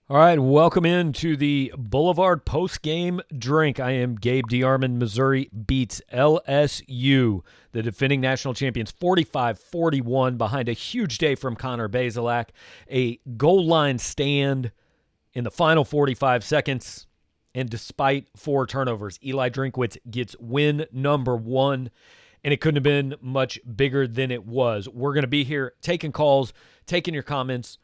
All right, welcome into the Boulevard post-game drink. I am Gabe DeArmond. Missouri beats LSU, the defending national champions, 45-41 behind a huge day from Connor Bazelak. A goal line stand in the final 45 seconds, and despite 4 turnovers, Eli Drinkwitz gets win number 1, and it couldn't have been much bigger than it was. We're going to be here taking calls, taking your comments,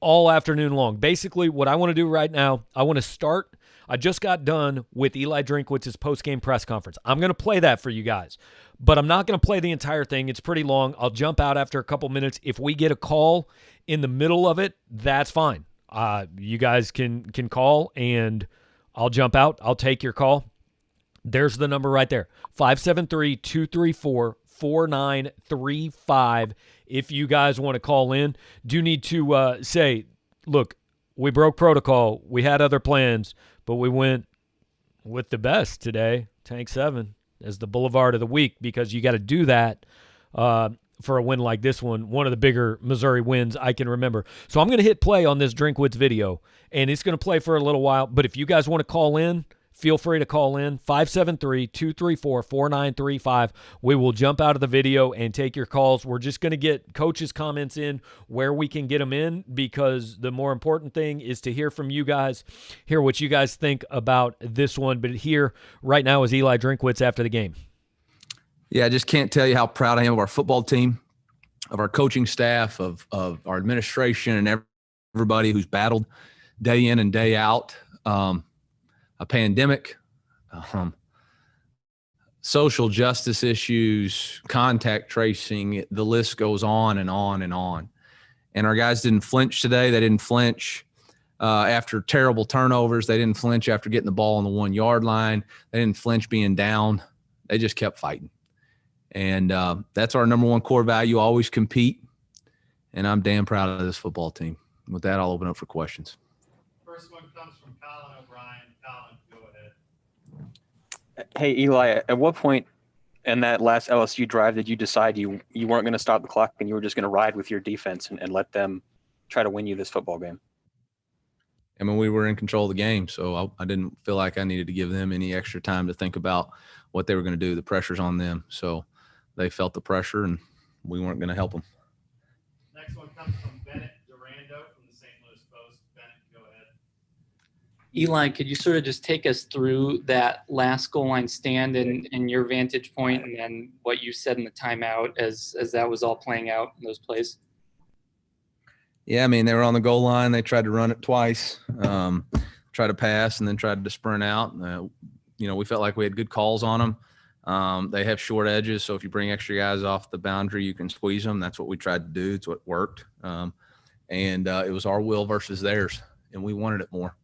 all afternoon long. Basically, what I want to do right now, I want to start. I just got done with Eli Drinkwitz's post-game press conference. I'm going to play that for you guys, but I'm not going to play the entire thing. It's pretty long. I'll jump out after a couple minutes. If we get a call in the middle of it, that's fine. You guys can call, and I'll jump out. I'll take your call. There's the number right there, 573-234-4935. If you guys want to call in, do need to say, look, we broke protocol. We had other plans, but we went with the best today, Tank 7, as the Boulevard of the week, because you got to do that for a win like this one of the bigger Missouri wins I can remember. So I'm going to hit play on this Drinkwitz video, and it's going to play for a little while. But if you guys want to call in, feel free to call in, 573-234-4935. We will jump out of the video and take your calls. We're just going to get coaches' comments in where we can get them in, because the more important thing is to hear from you guys, hear what you guys think about this one. But here right now is Eli Drinkwitz after the game. Yeah, I just can't tell you how proud I am of our football team, of our coaching staff, of our administration, and everybody who's battled day in and day out. A pandemic, social justice issues, contact tracing, the list goes on and on and on. And our guys didn't flinch today. They didn't flinch after terrible turnovers. They didn't flinch after getting the ball on the 1-yard line. They didn't flinch being down. They just kept fighting. And that's our number one core value, always compete. And I'm damn proud of this football team. With that, I'll open up for questions. First one comes from Colin O'Brien. Colin, go ahead. Hey, Eli, at what point in that last LSU drive did you decide you weren't going to stop the clock and you were just going to ride with your defense and let them try to win you this football game? I mean, we were in control of the game, so I didn't feel like I needed to give them any extra time to think about what they were going to do. The pressure's on them, so they felt the pressure, and we weren't going to help them. Next one comes from Bennett Durando from the St. Louis Post. Bennett, go ahead. Eli, could you sort of just take us through that last goal line stand and your vantage point, and then what you said in the timeout as that was all playing out in those plays? Yeah, I mean, they were on the goal line. They tried to run it twice, tried to pass, and then tried to sprint out. We felt like we had good calls on them. They have short edges, so if you bring extra guys off the boundary, you can squeeze them. That's what we tried to do. It's what worked. And it was our will versus theirs, and we wanted it more.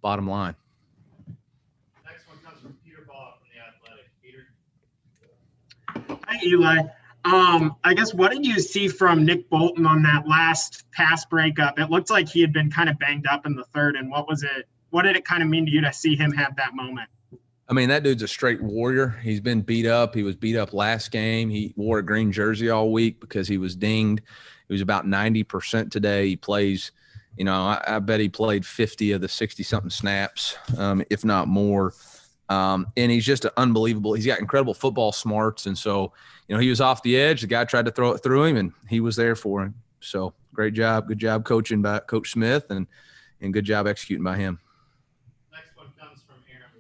Bottom line. Next one comes from Peter Ball from The Athletic. Peter. Hi, Eli. I guess, what did you see from Nick Bolton on that last pass breakup? It looked like he had been kind of banged up in the third, and what did it kind of mean to you to see him have that moment? I mean, that dude's a straight warrior. He's been beat up. He was beat up last game. He wore a green jersey all week because he was dinged. He was about 90% today. He plays, I bet he played 50 of the 60-something snaps, if not more. And he's just unbelievable. He's got incredible football smarts. And so, he was off the edge. The guy tried to throw it through him, and he was there for him. So great job. Good job coaching by Coach Smith, and good job executing by him. Next one comes from Aaron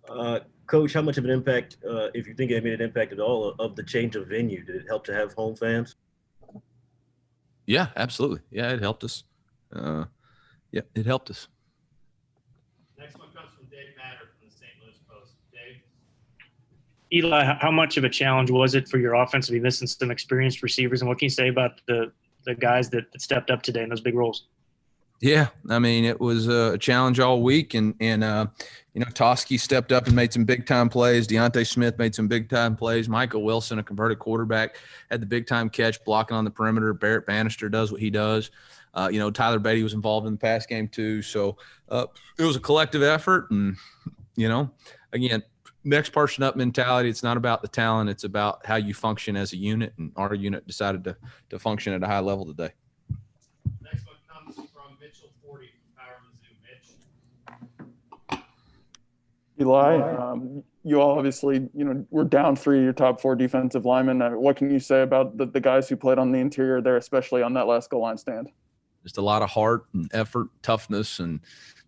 Ladd. Coach, how much of an impact, if you think it made an impact at all, of the change of venue? Did it help to have home fans? Yeah, absolutely. Yeah, it helped us. It helped us. Next one comes from Dave Matter from the St. Louis Post. Dave. Eli, how much of a challenge was it for your offense to be missing some experienced receivers? And what can you say about the guys that stepped up today in those big roles? Yeah, I mean, it was a challenge all week, and Toski stepped up and made some big-time plays. Deontay Smith made some big-time plays. Michael Wilson, a converted quarterback, had the big-time catch blocking on the perimeter. Barrett Bannister does what he does. Tyler Beatty was involved in the pass game too. So it was a collective effort, and, again, next person up mentality. It's not about the talent. It's about how you function as a unit, and our unit decided to function at a high level today. Next one 40 from Power Mizzou. Mitch. Eli, you all obviously, were down 3 of your top 4 defensive linemen. What can you say about the guys who played on the interior there, especially on that last goal line stand? Just a lot of heart and effort, toughness, and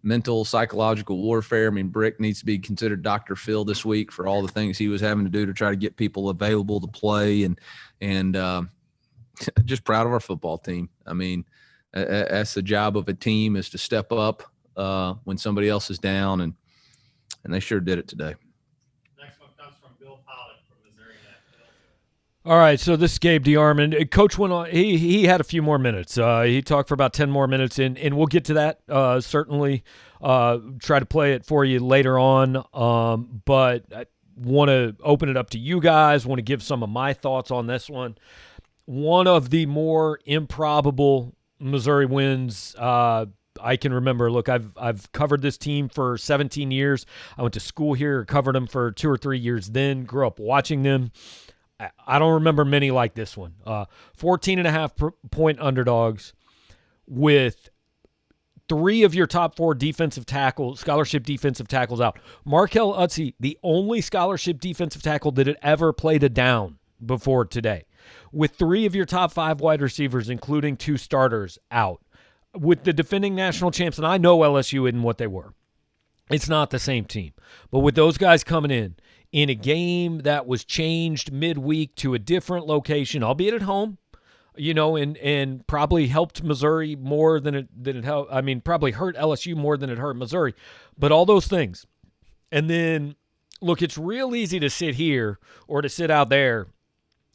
mental, psychological warfare. I mean, Brick needs to be considered Dr. Phil this week for all the things he was having to do to try to get people available to play, and just proud of our football team. I mean, that's the job of a team, is to step up when somebody else is down, and they sure did it today. Next one comes from Bill Pollock from Missouri Net. All right, so this is Gabe DeArmond. Coach went on. He had a few more minutes. He talked for about 10 more minutes, and we'll get to that. Certainly try to play it for you later on. But I want to open it up to you guys. Want to give some of my thoughts on this one. One of the more improbable Missouri wins I can remember. Look, I've covered this team for 17 years. I went to school here, covered them for 2 or 3 years then, grew up watching them. I don't remember many like this one. 14.5-point underdogs with 3 of your top 4 defensive tackles, scholarship defensive tackles out. Markel Utze, the only scholarship defensive tackle that had ever played a down before today. With 3 of your top 5 wide receivers, including 2 starters, out. With the defending national champs, and I know LSU isn't what they were. It's not the same team. But with those guys coming in a game that was changed midweek to a different location, albeit at home, and probably helped Missouri more than it helped. I mean, probably hurt LSU more than it hurt Missouri. But all those things. And then, look, it's real easy to sit here or to sit out there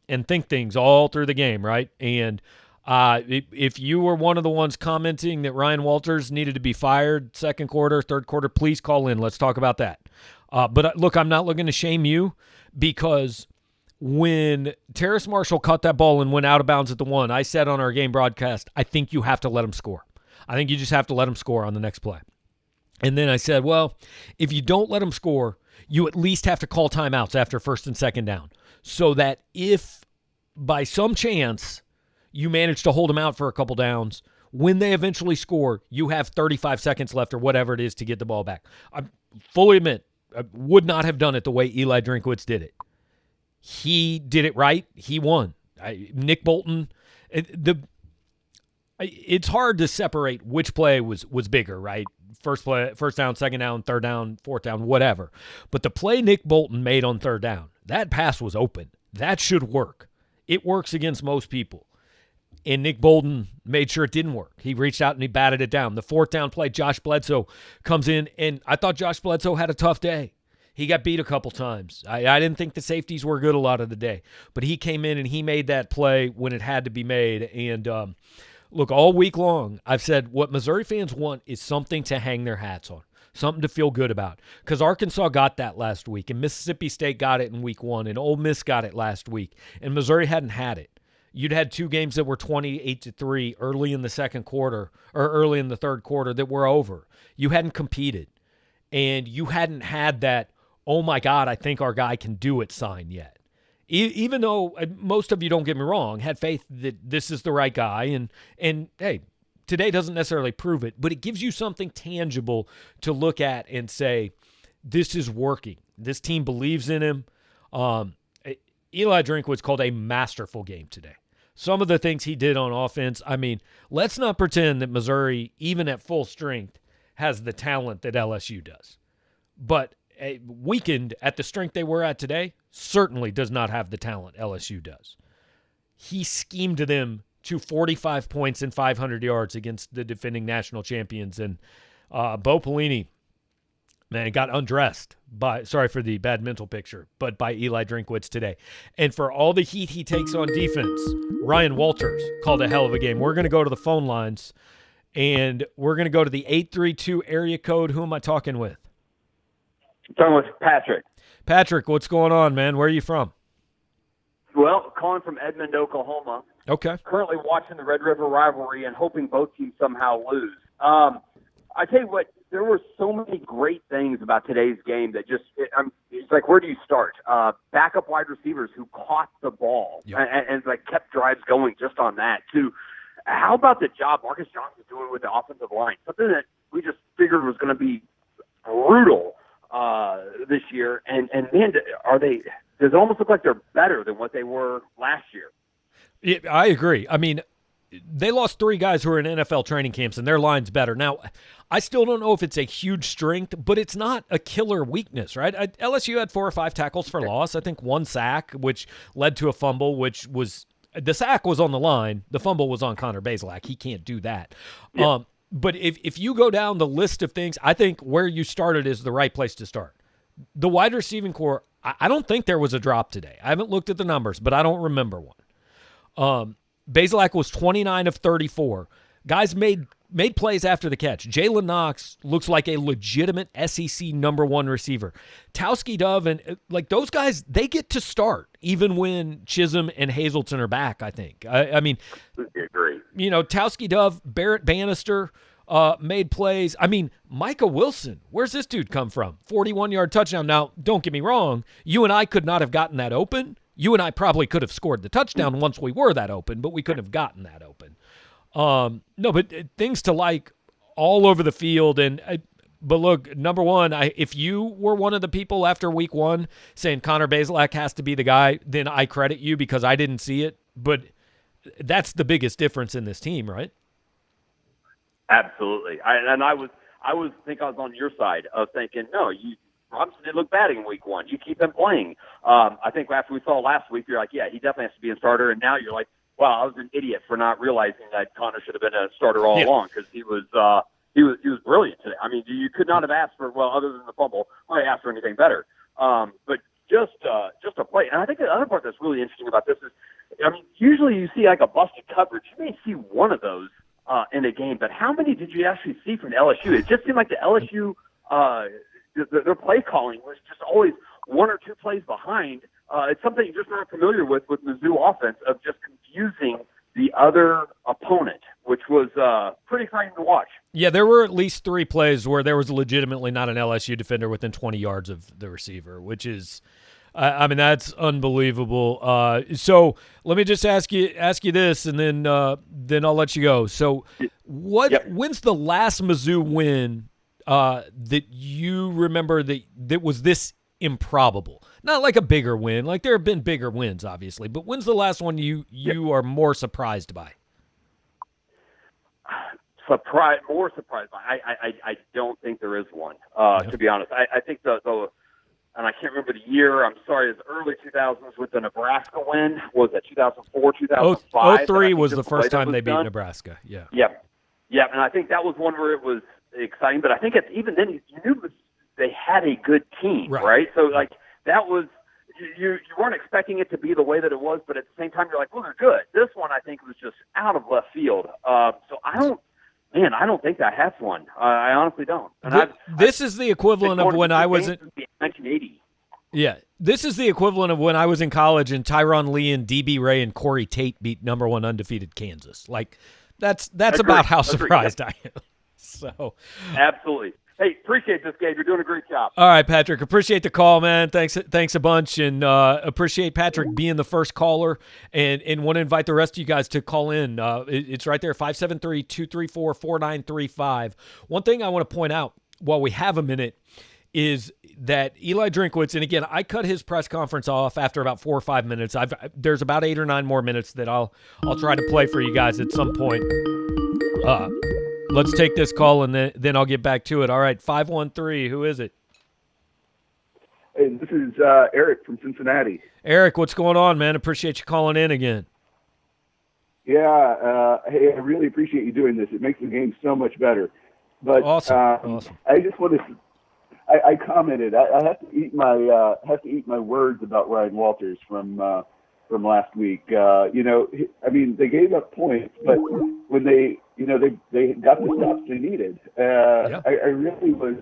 and think things all through the game, right? And if you were one of the ones commenting that Ryan Walters needed to be fired second quarter, third quarter, please call in. Let's talk about that. But look, I'm not looking to shame you, because when Terrace Marshall caught that ball and went out of bounds at the 1, I said on our game broadcast, I think you have to let him score. I think you just have to let him score on the next play. And then I said, well, if you don't let him score, you at least have to call timeouts after first and second down, so that if by some chance you manage to hold them out for a couple downs, when they eventually score, you have 35 seconds left or whatever it is to get the ball back. I fully admit, I would not have done it the way Eli Drinkwitz did it. He did it right. He won. Nick Bolton, it's hard to separate which play was bigger, right? First play, first down, second down, third down, fourth down, whatever. But the play Nick Bolton made on third down, that pass was open. That should work. It works against most people. And Nick Bolton made sure it didn't work. He reached out and he batted it down. The fourth down play, Josh Bledsoe comes in, and I thought Josh Bledsoe had a tough day. He got beat a couple times. I didn't think the safeties were good a lot of the day. But he came in and he made that play when it had to be made. And look, all week long, I've said what Missouri fans want is something to hang their hats on, something to feel good about. Because Arkansas got that last week, and Mississippi State got it in week 1, and Ole Miss got it last week, and Missouri hadn't had it. You'd had 2 games that were 28-3 early in the second quarter or early in the third quarter that were over. You hadn't competed, and you hadn't had that, oh my God, I think our guy can do it sign yet. Even though most of you, don't get me wrong, had faith that this is the right guy, and hey, today doesn't necessarily prove it, but it gives you something tangible to look at and say, this is working. This team believes in him. Eli Drinkwitz called a masterful game today. Some of the things he did on offense, I mean, let's not pretend that Missouri, even at full strength, has the talent that LSU does. But weakened at the strength they were at today, certainly does not have the talent LSU does. He schemed them to 45 points and 500 yards against the defending national champions. And Bo Pelini, man, got undressed by, sorry for the bad mental picture, but by Eli Drinkwitz today. And for all the heat he takes on defense, Ryan Walters called a hell of a game. We're going to go to the phone lines, and we're going to go to the 832 area code. Who am I talking with? I'm talking with Patrick. Patrick, what's going on, man? Where are you from? Well, calling from Edmond, Oklahoma. Okay. Currently watching the Red River rivalry and hoping both teams somehow lose. I tell you what, there were so many great things about today's game that just it's like, where do you start? Backup wide receivers who caught the ball and kept drives going just on that. To how about the job Marcus Johnson's doing with the offensive line? Something that we just figured was going to be brutal this year. And man, does it almost look like they're better than what they were last year? Yeah, I agree. I mean, they lost 3 guys who are in NFL training camps, and their line's better. Now, I still don't know if it's a huge strength, but it's not a killer weakness, right? LSU had 4 or 5 tackles for loss. I think 1 sack, which led to a fumble, which was – the sack was on the line. The fumble was on Connor Bazelak. He can't do that. Yeah. But if you go down the list of things, I think where you started is the right place to start. The wide receiving core, I don't think there was a drop today. I haven't looked at the numbers, but I don't remember one. Bazelak was 29 of 34. Guys made plays after the catch. Jalen Knox looks like a legitimate SEC #1 receiver. Towski Dove and like those guys, they get to start even when Chisholm and Hazelton are back, I think. I mean, agree. You know, Towski Dove, Barrett Bannister made plays. I mean, Micah Wilson, where's this dude come from? 41-yard touchdown. Now, don't get me wrong. You and I could not have gotten that open. You and I probably could have scored the touchdown once we were that open, but we couldn't have gotten that open. No, but things to like all over the field. But look, number one, if you were one of the people after week 1 saying Connor Bazelak has to be the guy, then I credit you because I didn't see it. But that's the biggest difference in this team, right? Absolutely. I was on your side of thinking, no, Robinson didn't look bad in week 1. You keep him playing. I think after we saw last week, you're like, yeah, he definitely has to be a starter. And now you're like, wow, I was an idiot for not realizing that Connor should have been a starter all along because he was brilliant today. I mean, you could not have asked for, well, other than the fumble, I asked for anything better. But just a play. And I think the other part that's really interesting about this is, I mean, usually you see like a busted coverage. You may see one of those in a game, but how many did you actually see from LSU? It just seemed like the LSU their play calling was just always 1 or 2 plays behind. It's something you're just not familiar with Mizzou offense of just confusing the other opponent, which was pretty exciting to watch. Yeah, there were at least 3 plays where there was legitimately not an LSU defender within 20 yards of the receiver, which is, I mean, that's unbelievable. So let me just ask you this, and then I'll let you go. So, when's the last Mizzou win that you remember that was this improbable? Not like a bigger win. Like there have been bigger wins, obviously. But when's the last one you are more surprised by? More surprised by. I don't think there is one. To be honest, I think the and I can't remember the year. I'm sorry, it's early 2000s with the Nebraska win. Was it 2004, 2005? 03 was the first time they beat Nebraska. Yeah. Yeah, and I think that was one where it was exciting. But I think even then you knew they had a good team, right? So like that was you weren't expecting it to be the way that it was, but at the same time you're like, well, they're good. This one I think was just out of left field. So I don't think that has one. I honestly don't. And this is the equivalent of when I was in 1980. Yeah, this is the equivalent of when I was in college and Tyronn Lee and DB Ray and Corey Tate beat #1 undefeated Kansas. Like that's about how surprised I am. So absolutely. Hey, appreciate this, Gabe. You're doing a great job. All right, Patrick. Appreciate the call, man. Thanks a bunch, and appreciate Patrick being the first caller, and want to invite the rest of you guys to call in. It's right there, 573-234-4935. One thing I want to point out while we have a minute is that Eli Drinkwitz, and again, I cut his press conference off after about 4 or 5 minutes. There's about 8 or 9 more minutes that I'll try to play for you guys at some point. Let's take this call, and then I'll get back to it. All right, 513, who is it? Hey, this is Eric from Cincinnati. Eric, what's going on, man? Appreciate you calling in again. Yeah, hey, I really appreciate you doing this. It makes the game so much better. But awesome. I just wanted to. I commented. I have to eat my words about Ryan Walters from last week. I mean, they gave up points, but when they got the stops they needed. I really was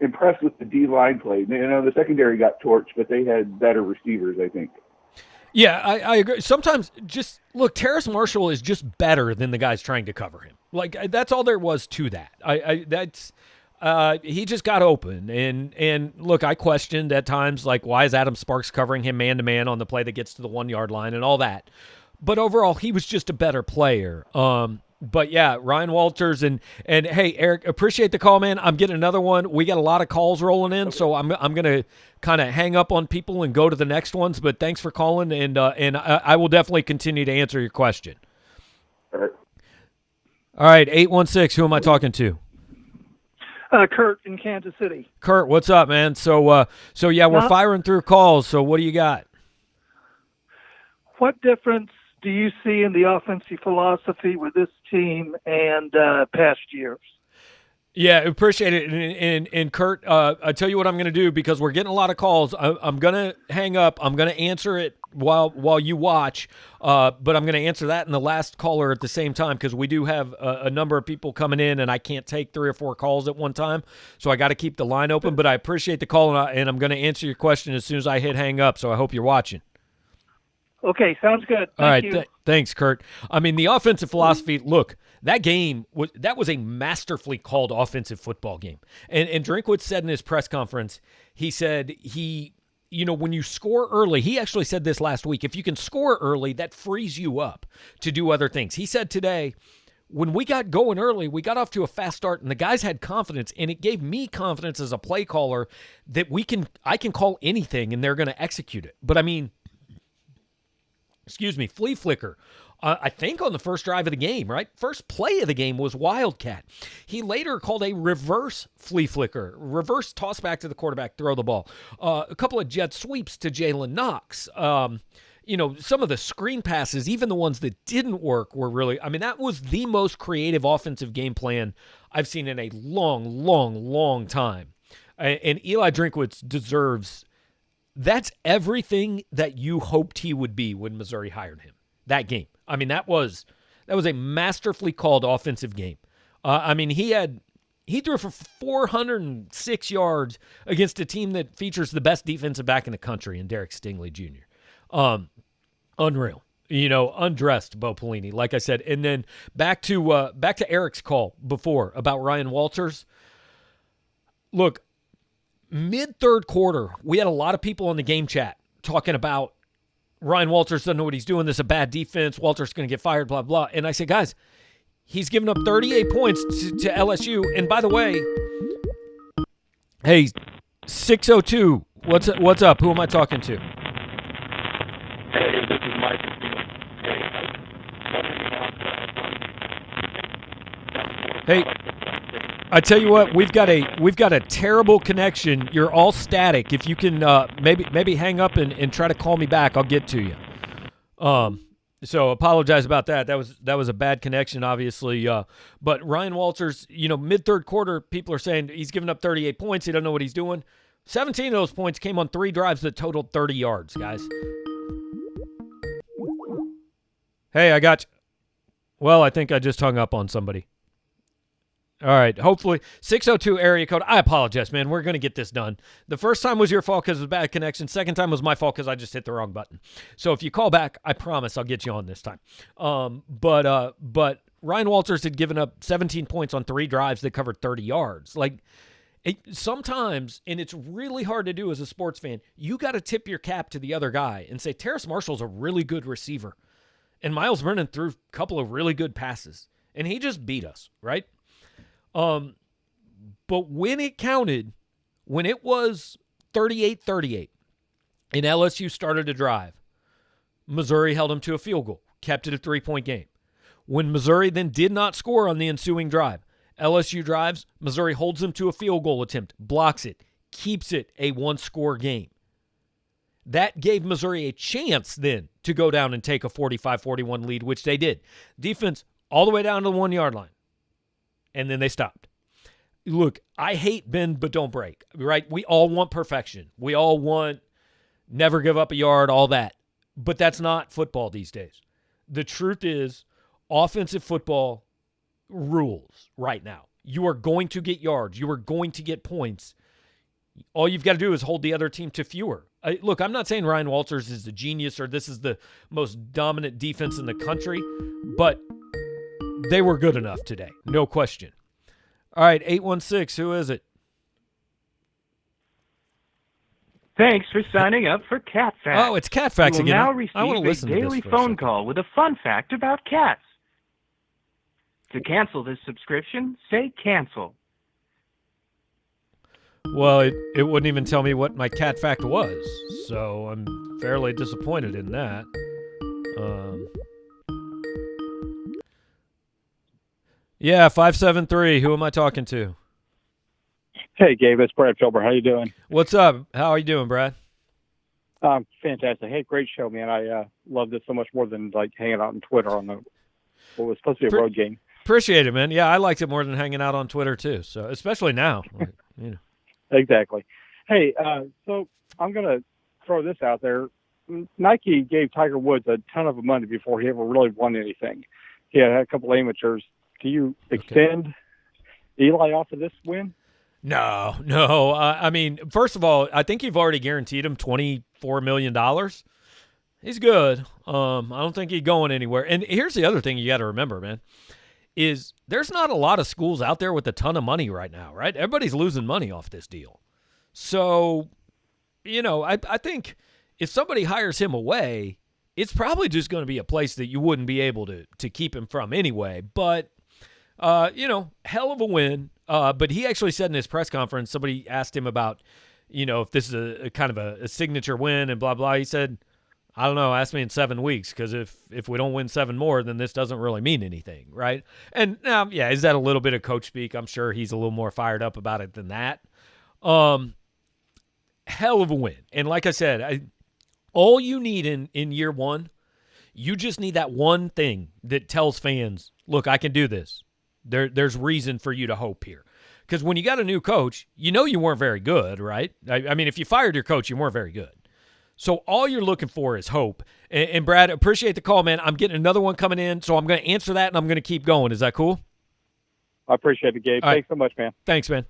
impressed with the D-line play. The secondary got torched, but they had better receivers, I think. Yeah, I agree. Sometimes just look, Terrace Marshall is just better than the guys trying to cover him. Like that's all there was to that. He just got open, and look, I questioned at times, like, why is Adam Sparks covering him man-to-man on the play that gets to the 1 yard line and all that. but overall he was just a better player. But yeah, Ryan Walters and hey, Eric, appreciate the call, man. I'm getting another one. We got a lot of calls rolling in, so I'm gonna kind of hang up on people and go to the next ones. But thanks for calling, and I will definitely continue to answer your question. All right, 816. Who am I talking to? Kurt in Kansas City. Kurt, what's up, man? So yeah, we're firing through calls. So what do you got? What difference do you see in the offensive philosophy with this team and past years? Yeah, appreciate it. And Kurt, I tell you what I'm going to do, because we're getting a lot of calls. I'm going to hang up. I'm going to answer it while you watch, but I'm going to answer that and the last caller at the same time, because we do have a number of people coming in, and I can't take 3 or 4 calls at one time, so I got to keep the line open. But I appreciate the call, and I'm going to answer your question as soon as I hit hang up, so I hope you're watching. Okay, sounds good. All right, Thank you. Thanks, Kurt. I mean, the offensive philosophy, look, that game, that was a masterfully called offensive football game. And Drinkwitz said in his press conference, he said when you score early, he actually said this last week, if you can score early, that frees you up to do other things. He said today, when we got going early, we got off to a fast start, and the guys had confidence, and it gave me confidence as a play caller that I can call anything, and they're going to execute it. But I mean, flea flicker, I think on the first drive of the game, right? First play of the game was Wildcat. He later called a reverse flea flicker, reverse toss back to the quarterback, throw the ball. A couple of jet sweeps to Jalen Knox. Some of the screen passes, even the ones that didn't work, were really, I mean, that was the most creative offensive game plan I've seen in a long, long, long time. And Eli Drinkwitz deserves, that's everything that you hoped he would be when Missouri hired him. That game. I mean, that was a masterfully called offensive game. I mean, he threw for 406 yards against a team that features the best defensive back in the country in Derek Stingley Jr. Unreal. Undressed Bo Pelini, like I said. And then back to Eric's call before about Ryan Walters. Look, mid-third quarter, we had a lot of people in the game chat talking about Ryan Walters doesn't know what he's doing. This is a bad defense. Walters going to get fired, blah, blah. And I said, guys, he's given up 38 points to LSU. And by the way, hey, 602, what's up? Who am I talking to? Hey, this is Mike. Hey, I tell you what, we've got a terrible connection. You're all static. If you can maybe hang up and try to call me back, I'll get to you. So apologize about that. That was a bad connection, obviously. But Ryan Walters, mid-third quarter, people are saying he's given up 38 points. He doesn't know what he's doing. 17 of those points came on 3 drives that totaled 30 yards, guys. Hey, I think I just hung up on somebody. All right, hopefully, 602 area code. I apologize, man. We're going to get this done. The first time was your fault because of a bad connection. Second time was my fault because I just hit the wrong button. So if you call back, I promise I'll get you on this time. But Ryan Walters had given up 17 points on 3 drives that covered 30 yards. Sometimes, and it's really hard to do as a sports fan, you got to tip your cap to the other guy and say, Terrace Marshall's a really good receiver. And Miles Brennan threw a couple of really good passes. And he just beat us, right? But when it counted, when it was 38-38 and LSU started to drive, Missouri held them to a field goal, kept it a 3-point game. When Missouri then did not score on the ensuing drive, LSU drives, Missouri holds them to a field goal attempt, blocks it, keeps it a 1-score game. That gave Missouri a chance then to go down and take a 45-41 lead, which they did. Defense all the way down to the 1-yard line. And then they stopped. Look, I hate bend but don't break, right? We all want perfection. We all want never give up a yard, all that. But that's not football these days. The truth is, offensive football rules right now. You are going to get yards. You are going to get points. All you've got to do is hold the other team to fewer. Look, I'm not saying Ryan Walters is a genius or this is the most dominant defense in the country, but they were good enough today. No question. All right, 816, who is it? Thanks for signing up for Cat Facts. Oh, it's Cat Facts you will again. now I receive want to a listen to daily this for a phone second. call with a fun fact about cats. To cancel this subscription, say cancel. Well, it wouldn't even tell me what my cat fact was, so I'm fairly disappointed in that. Yeah, 573. Who am I talking to? Hey, Gabe, it's Brad Filber. How you doing? What's up? How are you doing, Brad? Fantastic. Hey, great show, man. I love this so much more than like hanging out on Twitter on what was supposed to be a road game. Appreciate it, man. Yeah, I liked it more than hanging out on Twitter too. So especially now, Exactly. Hey, so I'm gonna throw this out there. Nike gave Tiger Woods a ton of money before he ever really won anything. He had a couple amateurs. Do you extend Eli off of this win? No. I mean, first of all, I think you've already guaranteed him $24 million. He's good. I don't think he's going anywhere. And here's the other thing you got to remember, man, is there's not a lot of schools out there with a ton of money right now, right? Everybody's losing money off this deal. So, I think if somebody hires him away, it's probably just going to be a place that you wouldn't be able to keep him from anyway. But, hell of a win. But he actually said in his press conference, somebody asked him about, if this is a kind of a signature win and blah, blah. He said, I don't know, ask me in 7 weeks, because if we don't win 7 more, then this doesn't really mean anything, right? And now, yeah, is that a little bit of coach speak? I'm sure he's a little more fired up about it than that. Hell of a win. And like I said, all you need in year one, you just need that one thing that tells fans, look, I can do this. There's reason for you to hope here. Because when you got a new coach, you weren't very good, right? I mean, if you fired your coach, you weren't very good. So all you're looking for is hope. And Brad, appreciate the call, man. I'm getting another one coming in, so I'm going to answer that, and I'm going to keep going. Is that cool? I appreciate it, Gabe. All right. Thanks so much, man. Thanks, man.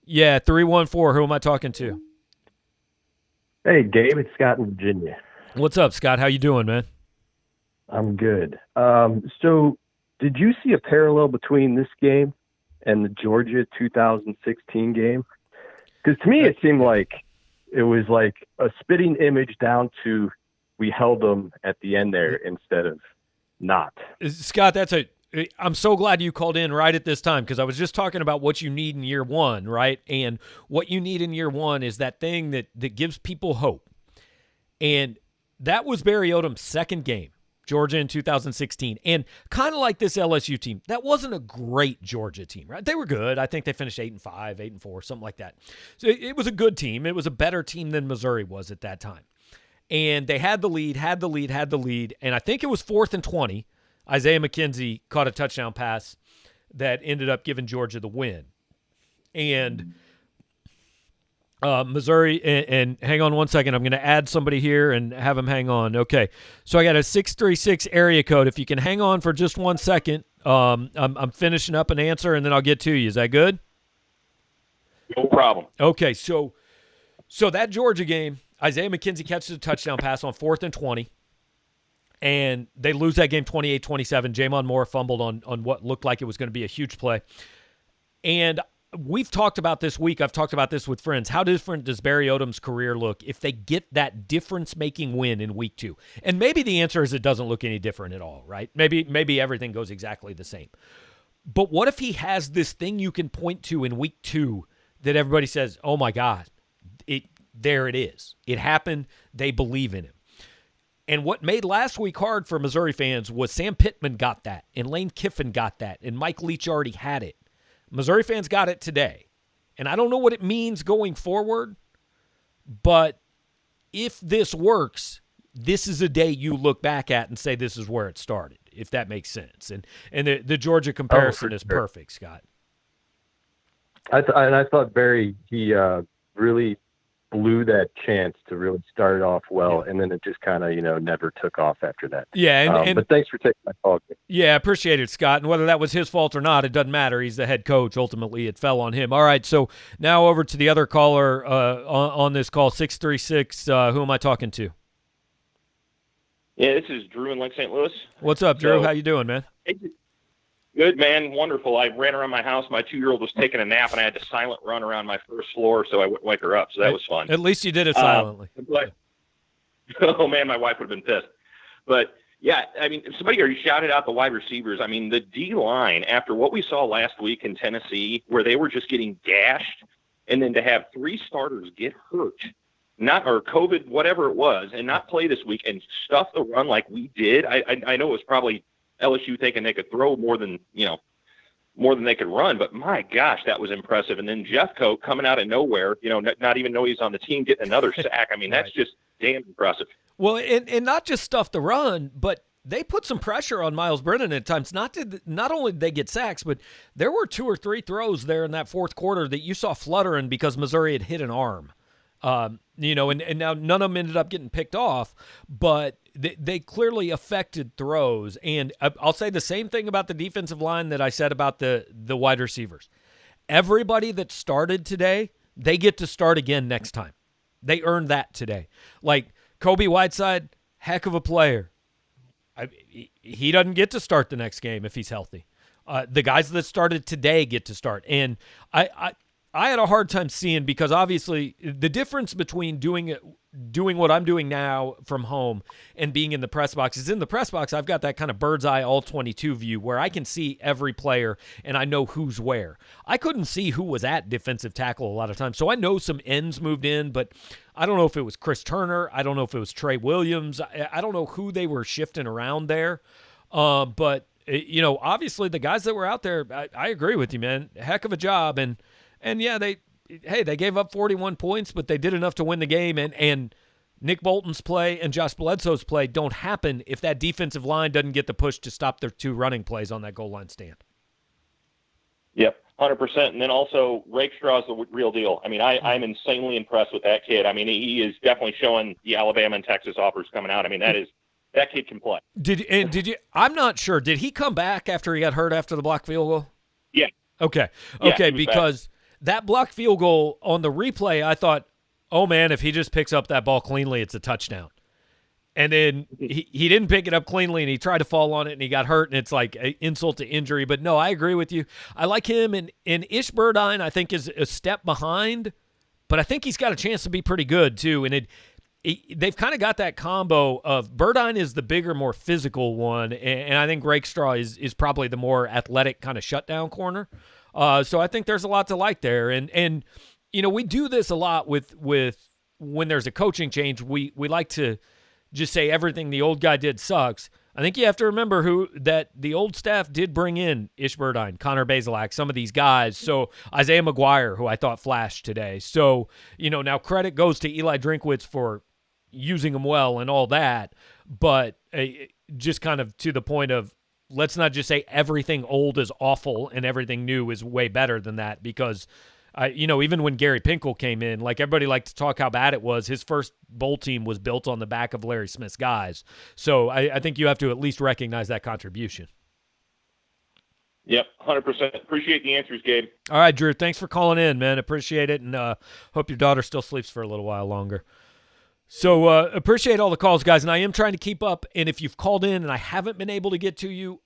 Yeah, 314. Who am I talking to? Hey, Gabe. It's Scott in Virginia. What's up, Scott? How you doing, man? I'm good. So did you see a parallel between this game and the Georgia 2016 game? Because to me, it seemed like it was like a spitting image down to we held them at the end there instead of not. Scott, I'm so glad you called in right at this time, because I was just talking about what you need in year one, right? And what you need in year one is that thing that gives people hope. And that was Barry Odom's second game, Georgia in 2016. And kind of like this LSU team, that wasn't a great Georgia team, right? They were good. I think they finished 8-5, 8-4, something like that. So it was a good team. It was a better team than Missouri was at that time. And they had the lead. And I think it was 4th and 20. Isaiah McKenzie caught a touchdown pass that ended up giving Georgia the win. And Missouri, and hang on one second, I'm going to add somebody here and have them hang on. Okay, so I got a 636 area code. If you can hang on for just 1 second, I'm finishing up an answer, and then I'll get to you. Is that good? No problem. Okay, so that Georgia game, Isaiah McKenzie catches a touchdown pass on 4th and 20. And they lose that game 28-27. Jamon Moore fumbled on what looked like it was going to be a huge play. And we've talked about this week. I've talked about this with friends. How different does Barry Odom's career look if they get that difference-making win in week 2? And maybe the answer is it doesn't look any different at all, right? Maybe everything goes exactly the same. But what if he has this thing you can point to in week 2 that everybody says, oh, my God, there it is. It happened. They believe in him. And what made last week hard for Missouri fans was Sam Pittman got that, and Lane Kiffin got that, and Mike Leach already had it. Missouri fans got it today. And I don't know what it means going forward, but if this works, this is a day you look back at and say this is where it started, if that makes sense. And the Georgia comparison is perfect, Scott. I thought Barry, he really blew that chance to really start it off well, and then it just kind of, never took off after that. Yeah, but thanks for taking my call. Yeah, appreciate it, Scott. And whether that was his fault or not, it doesn't matter. He's the head coach. Ultimately, it fell on him. All right, so now over to the other caller on this call, 636. Who am I talking to? Yeah, this is Drew in Lake St. Louis. What's up, Drew? How you doing, man? Good, man. Wonderful. I ran around my house. My 2-year-old was taking a nap, and I had to silent run around my first floor so I wouldn't wake her up. So that was fun. At least you did it silently. But, oh, man, my wife would have been pissed. But, yeah, I mean, somebody already shouted out the wide receivers. I mean, the D-line, after what we saw last week in Tennessee, where they were just getting gashed, and then to have 3 starters get hurt, or COVID, whatever it was, and not play this week and stuff the run like we did. I know it was probably LSU thinking they could throw more than they could run, but my gosh, that was impressive. And then Jeffcoat coming out of nowhere, not even know he's on the team, getting another sack. I mean, that's just damn impressive. Well, and not just stuff the run, but they put some pressure on Miles Brennan at times. Not only did they get sacks, but there were 2 or 3 throws there in that fourth quarter that you saw fluttering because Missouri had hit an arm. And now none of them ended up getting picked off, but they clearly affected throws. And I'll say the same thing about the defensive line that I said about the wide receivers. Everybody that started today, they get to start again next time. They earned that today. Like Kobe Whiteside, heck of a player. He doesn't get to start the next game if he's healthy. The guys that started today get to start. And I had a hard time seeing, because obviously the difference between doing what I'm doing now from home and being in the press box is in the press box, I've got that kind of bird's eye all 22 view where I can see every player and I know who's where. I couldn't see who was at defensive tackle a lot of times. So I know some ends moved in, but I don't know if it was Chris Turner. I don't know if it was Trey Williams. I don't know who they were shifting around there. But obviously the guys that were out there, I agree with you, man. Heck of a job. And yeah, they gave up 41 points, but they did enough to win the game. And Nick Bolton's play and Josh Bledsoe's play don't happen if that defensive line doesn't get the push to stop their 2 running plays on that goal line stand. Yep, 100%. And then also Rakestraw's the real deal. I mean, I'm insanely impressed with that kid. I mean, he is definitely showing the Alabama and Texas offers coming out. I mean, that kid can play. Did you? I'm not sure. Did he come back after he got hurt after the blocked field goal? Yeah. Okay. Yeah, because that blocked field goal on the replay, I thought, oh, man, if he just picks up that ball cleanly, it's a touchdown. And then he didn't pick it up cleanly, and he tried to fall on it, and he got hurt, and it's like an insult to injury. But, no, I agree with you. I like him. And Ish Burdine, I think, is a step behind, but I think he's got a chance to be pretty good, too. And they've kind of got that combo of Burdine is the bigger, more physical one, and I think Rakestraw is probably the more athletic kind of shutdown corner. So I think there's a lot to like there. And we do this a lot with when there's a coaching change, we like to just say everything the old guy did sucks. I think you have to remember that the old staff did bring in Ish Burdine, Connor Bazelak, some of these guys. So Isaiah McGuire, who I thought flashed today. So, now credit goes to Eli Drinkwitz for using him well and all that. But just kind of to the point of, let's not just say everything old is awful and everything new is way better than that, because, even when Gary Pinkel came in, like everybody liked to talk how bad it was, his first bowl team was built on the back of Larry Smith's guys. So I think you have to at least recognize that contribution. Yep, 100%. Appreciate the answers, Gabe. All right, Drew, thanks for calling in, man. Appreciate it, and hope your daughter still sleeps for a little while longer. So appreciate all the calls, guys, and I am trying to keep up, and if you've called in and I haven't been able to get to you,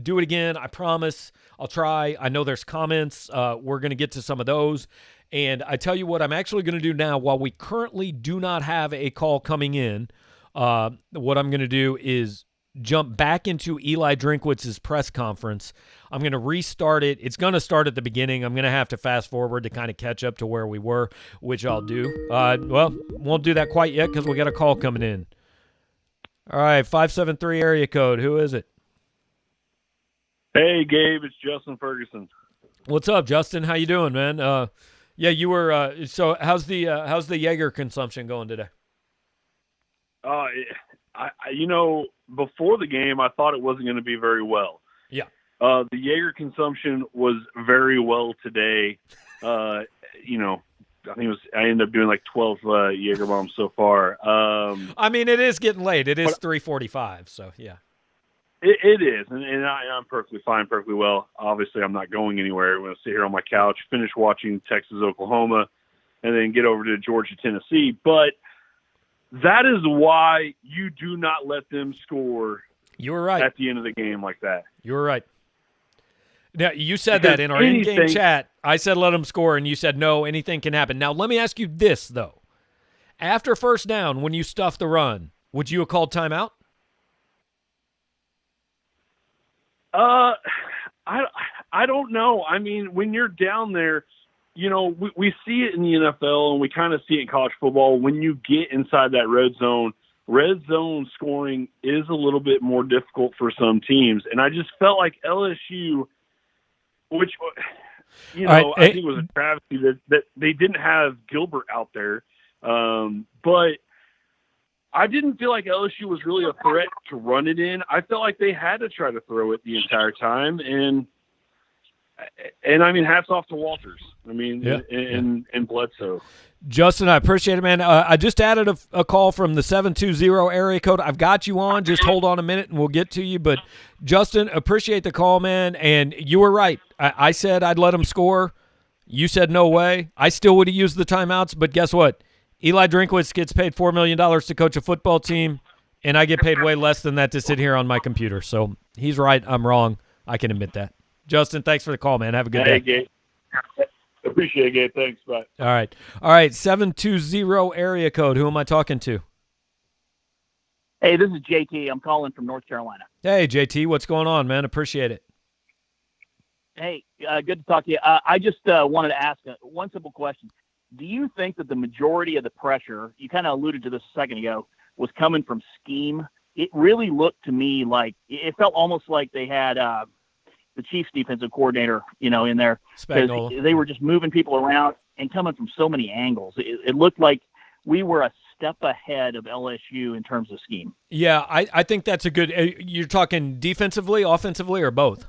do it again. I promise. I'll try. I know there's comments. We're going to get to some of those, and I tell you what I'm actually going to do now, while we currently do not have a call coming in, what I'm going to do is jump back into Eli Drinkwitz's press conference. I'm going to restart it. It's going to start at the beginning. I'm going to have to fast forward to kind of catch up to where we were, which I'll do. Well, won't do that quite yet because we got a call coming in. All right, 573 area code. Who is it? Hey, Gabe, it's Justin Ferguson. What's up, Justin? How you doing, man? Yeah, you were. So how's the Jaeger consumption going today? Before the game, I thought it wasn't going to be very well. Yeah. The Jaeger consumption was very well today. I think I ended up doing like 12 Jaeger bombs so far. I mean, it is getting late. It is 3:45, so yeah. It is, and I'm perfectly fine, perfectly well. Obviously, I'm not going anywhere. I'm going to sit here on my couch, finish watching Texas, Oklahoma, and then get over to Georgia, Tennessee. But that is why you do not let them score. You were right at the end of the game like that. You were right. Now, you said Because that in our in-game anything- chat. I said let them score, and you said no, anything can happen. Now, let me ask you this, though. After first down, when you stuff the run, would you have called timeout? I don't know. I mean, when you're down there, we see it in the NFL and we kind of see it in college football. When you get inside that red zone scoring is a little bit more difficult for some teams. And I just felt like LSU, which, right, I think it was a travesty that they didn't have Gilbert out there. But I didn't feel like LSU was really a threat to run it in. I felt like they had to try to throw it the entire time. And I mean, hats off to Walters. I mean, and Bledsoe. Justin, I appreciate it, man. I just added a call from the 720 area code. I've got you on. Just hold on a minute, and we'll get to you. But, Justin, appreciate the call, man. And you were right. I said I'd let him score. You said no way. I still would have used the timeouts, but guess what? Eli Drinkwitz gets paid $4 million to coach a football team, and I get paid way less than that to sit here on my computer. So he's right. I'm wrong. I can admit that. Justin, thanks for the call, man. Have a good day. Gabe. Appreciate it, Gabe. Thanks. Bye. All right. 720 area code. Who am I talking to? Hey, this is JT. I'm calling from North Carolina. Hey, JT. What's going on, man? Appreciate it. Hey, good to talk to you. I just wanted to ask one simple question. Do you think that the majority of the pressure, you kind of alluded to this a second ago, was coming from scheme? It really looked to me like it felt almost like they had the Chiefs defensive coordinator, in there. Spagnuolo. They were just moving people around and coming from so many angles. It looked like we were a step ahead of LSU in terms of scheme. Yeah, I think that's a good – you're talking defensively, offensively, or both?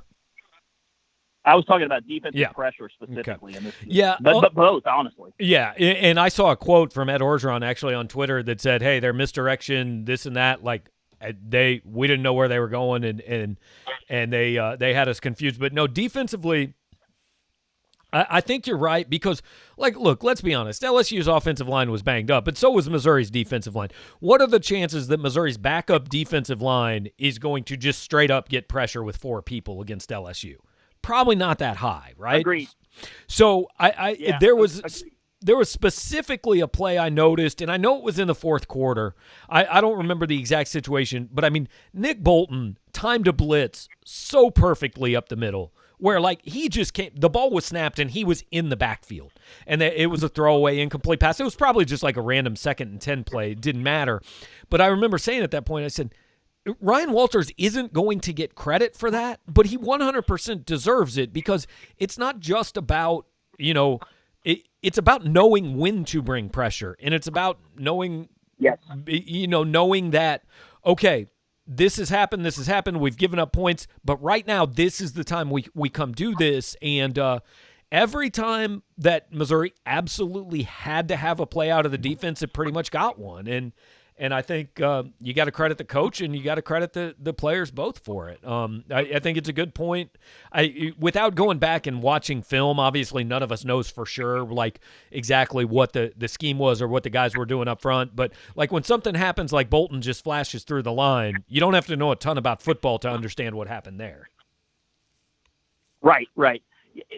I was talking about defensive pressure specifically in this. Yeah, but both, honestly. Yeah, and I saw a quote from Ed Orgeron actually on Twitter that said, "Hey, their misdirection, this and that, like we didn't know where they were going, and they had us confused." But no, defensively, I think you're right because, look, let's be honest. LSU's offensive line was banged up, but so was Missouri's defensive line. What are the chances that Missouri's backup defensive line is going to just straight up get pressure with 4 people against LSU? Probably not that high, right? Agreed. So there was specifically a play I noticed, and I know it was in the fourth quarter. I don't remember the exact situation, but I mean, Nick Bolton timed a blitz so perfectly up the middle where he just came, the ball was snapped and he was in the backfield, and it was a throwaway incomplete pass. It was probably just like a random 2nd and 10 play. It didn't matter. But I remember saying at that point, I said, Ryan Walters isn't going to get credit for that, but he 100% deserves it because it's not just about, it's about knowing when to bring pressure, and it's about knowing, knowing that, okay, this has happened, we've given up points, but right now this is the time we come do this, and every time that Missouri absolutely had to have a play out of the defense, it pretty much got one, and I think you got to credit the coach and you got to credit the players both for it. I think it's a good point. Without going back and watching film, obviously none of us knows for sure exactly what the scheme was or what the guys were doing up front. But when something happens like Bolton just flashes through the line, you don't have to know a ton about football to understand what happened there. Right.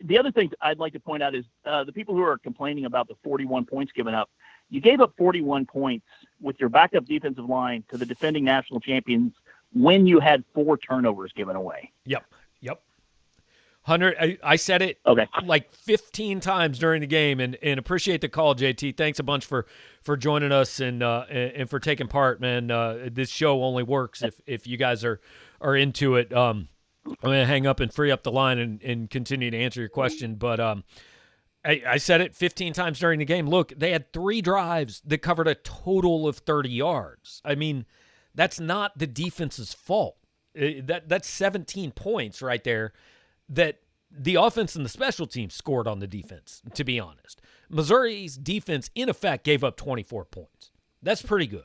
The other thing I'd like to point out is the people who are complaining about the 41 points given up. You gave up 41 points with your backup defensive line to the defending national champions when you had 4 turnovers given away. Yep. 100. I said it 15 times during the game, and appreciate the call, JT. Thanks a bunch for joining us and for taking part, man. This show only works if you guys are into it. I'm gonna hang up and free up the line and continue to answer your question, but I said it 15 times during the game. Look, they had 3 drives that covered a total of 30 yards. I mean, that's not the defense's fault. That's 17 points right there that the offense and the special teams scored on the defense, to be honest. Missouri's defense, in effect, gave up 24 points. That's pretty good.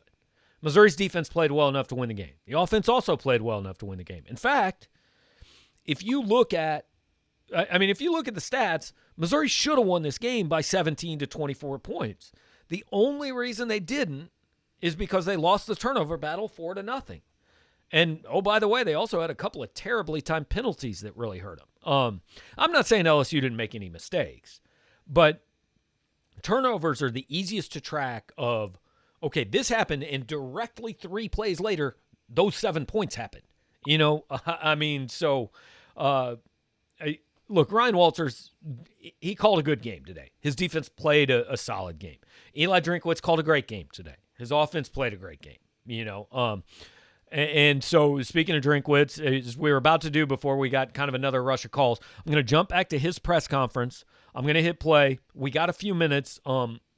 Missouri's defense played well enough to win the game. The offense also played well enough to win the game. In fact, if you look at the stats, Missouri should have won this game by 17 to 24 points. The only reason they didn't is because they lost the turnover battle 4-0. And, oh, by the way, they also had a couple of terribly timed penalties that really hurt them. I'm not saying LSU didn't make any mistakes, but turnovers are the easiest to track of, okay, this happened, and directly 3 plays later, those 7 points happened. I mean, so look, Ryan Walters, he called a good game today. His defense played a solid game. Eli Drinkwitz called a great game today. His offense played a great game, And so, speaking of Drinkwitz, as we were about to do before we got kind of another rush of calls, I'm going to jump back to his press conference. I'm going to hit play. We got a few minutes.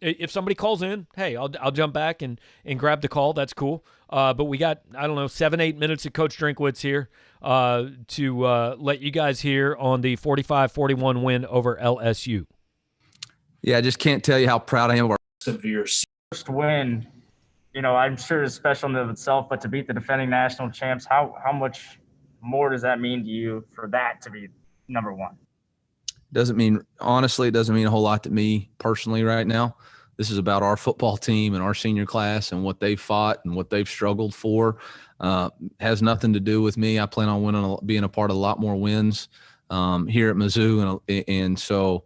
If somebody calls in, hey, I'll jump back and grab the call. That's cool. But we got, 7-8 minutes of Coach Drinkwitz here to let you guys hear on the 45-41 win over LSU. Yeah, I just can't tell you how proud I am of our severe first win. I'm sure it's special in and of itself, but to beat the defending national champs, how much more does that mean to you for that to be number one? Honestly, it doesn't mean a whole lot to me personally right now. This is about our football team and our senior class and what they've fought and what they've struggled for. Has nothing to do with me. I plan on being a part of a lot more wins here at Mizzou. And so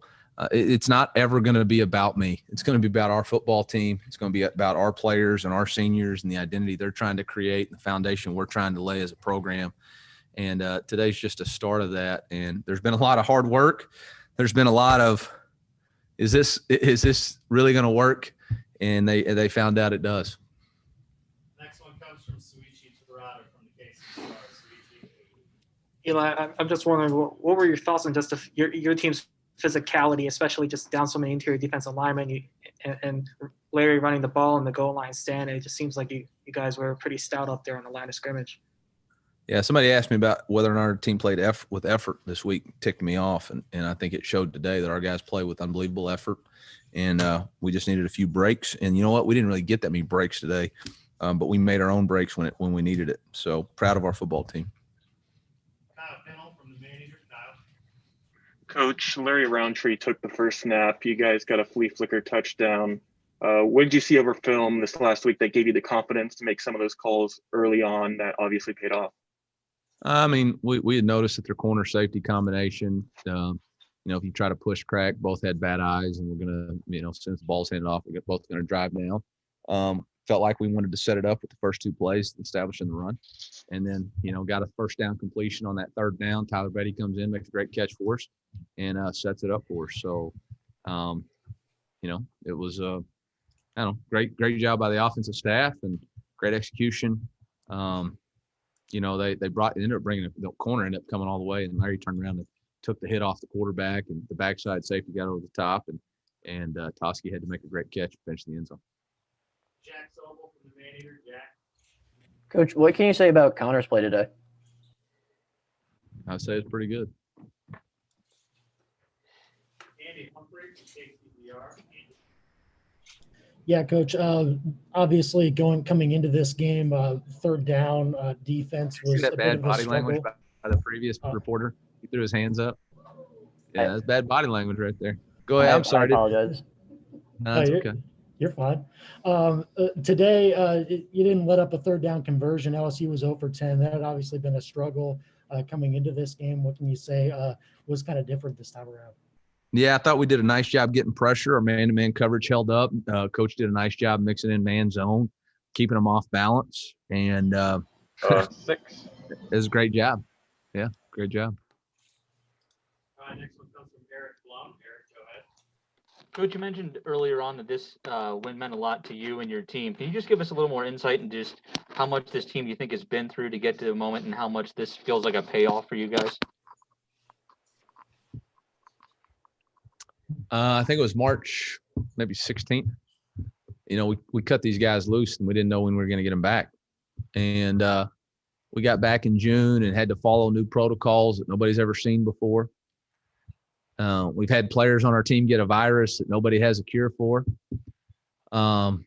it's not ever going to be about me. It's going to be about our football team. It's going to be about our players and our seniors and the identity they're trying to create and the foundation we're trying to lay as a program. And today's just a start of that. And there's been a lot of hard work. There's been a lot of, is this really going to work? And they found out it does. Next one comes from Suichi Torado from the KC Star. Eli, I'm just wondering, what were your thoughts on just your team's physicality, especially just down so many interior defensive linemen and Larry running the ball in the goal line stand? It just seems like you guys were pretty stout up there on the line of scrimmage. Yeah, somebody asked me about whether or not our team played with effort this week. Ticked me off, and I think it showed today that our guys play with unbelievable effort, and we just needed a few breaks. And you know what? We didn't really get that many breaks today, but we made our own breaks when we needed it. So proud of our football team. Coach, Larry Roundtree took the first snap. You guys got a flea flicker touchdown. What did you see over film this last week that gave you the confidence to make some of those calls early on that obviously paid off? We had noticed that their corner safety combination, if you try to push crack, both had bad eyes, and we're going to, since the ball's handed off, we're both going to drive down. Felt like we wanted to set it up with the first 2 plays, establishing the run. And then, got a first down completion on that third down. Tyler Betty comes in, makes a great catch for us, and sets it up for us. So, it was great job by the offensive staff and great execution. They ended up bringing the corner, ended up coming all the way, and Larry turned around and took the hit off the quarterback, and the backside safety got over the top, and Toski had to make a great catch to finish the end zone. Jack Sobel from the Maneater. Jack. Coach, what can you say about Connor's play today? I'd say it's pretty good. Andy Humphrey from KCBR. Yeah, Coach. Obviously, coming into this game, third down defense was that a bad bit of a body struggle. language by the previous reporter. He threw his hands up. Yeah, that's bad body language right there. Go ahead. I'm sorry. I apologize. No, it's okay. You're fine. Today, you didn't let up a third down conversion. LSU was 0 for 10. That had obviously been a struggle coming into this game. What can you say was kind of different this time around? Yeah, I thought we did a nice job getting pressure. Our man-to-man coverage held up. Coach did a nice job mixing in man zone, keeping them off balance. And it was a great job. Yeah, great job. Next one comes from Eric Blum. Eric, go ahead. Coach, you mentioned earlier on that this win meant a lot to you and your team. Can you just give us a little more insight into just how much this team you think has been through to get to the moment and how much this feels like a payoff for you guys? I think it was March, maybe 16th. We cut these guys loose and we didn't know when we were going to get them back. And we got back in June and had to follow new protocols that nobody's ever seen before. We've had players on our team get a virus that nobody has a cure for. There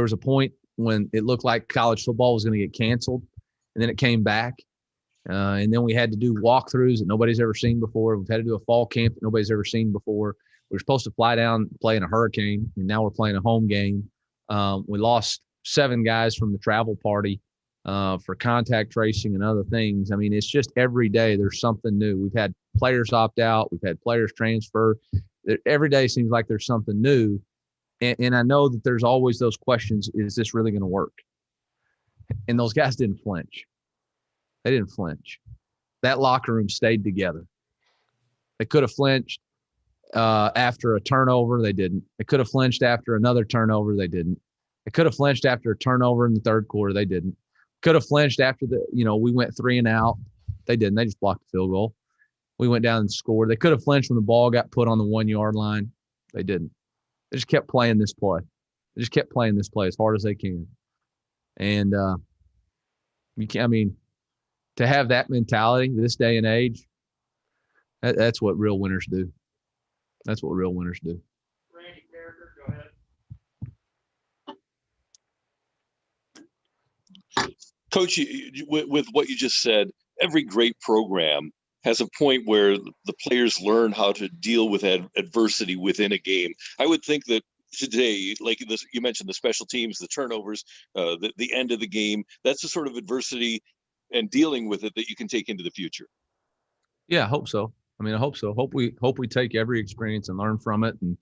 was a point when it looked like college football was going to get canceled, and then it came back. And then we had to do walkthroughs that nobody's ever seen before. We've had to do a fall camp that nobody's ever seen before. We were supposed to fly down and play in a hurricane, and now we're playing a home game. We lost 7 guys from the travel party for contact tracing and other things. I mean, it's just every day there's something new. We've had players opt out. We've had players transfer. Every day seems like there's something new. And I know that there's always those questions, is this really going to work? And those guys didn't flinch. They didn't flinch. That locker room stayed together. They could have flinched after a turnover. They didn't. They could have flinched after another turnover. They didn't. They could have flinched after a turnover in the third quarter. They didn't. Could have flinched after we went 3 and out. They didn't. They just blocked the field goal. We went down and scored. They could have flinched when the ball got put on the 1-yard line. They didn't. They just kept playing this play. They just kept playing this play as hard as they can. And to have that mentality this day and age, that's what real winners do. That's what real winners do. Randy Carricker, go ahead. Coach, with what you just said, every great program has a point where the players learn how to deal with adversity within a game. I would think that today, like this, you mentioned the special teams, the turnovers, the end of the game, that's the sort of adversity and dealing with it that you can take into the future. Yeah, I hope so. I hope so. Hope we take every experience and learn from it. And,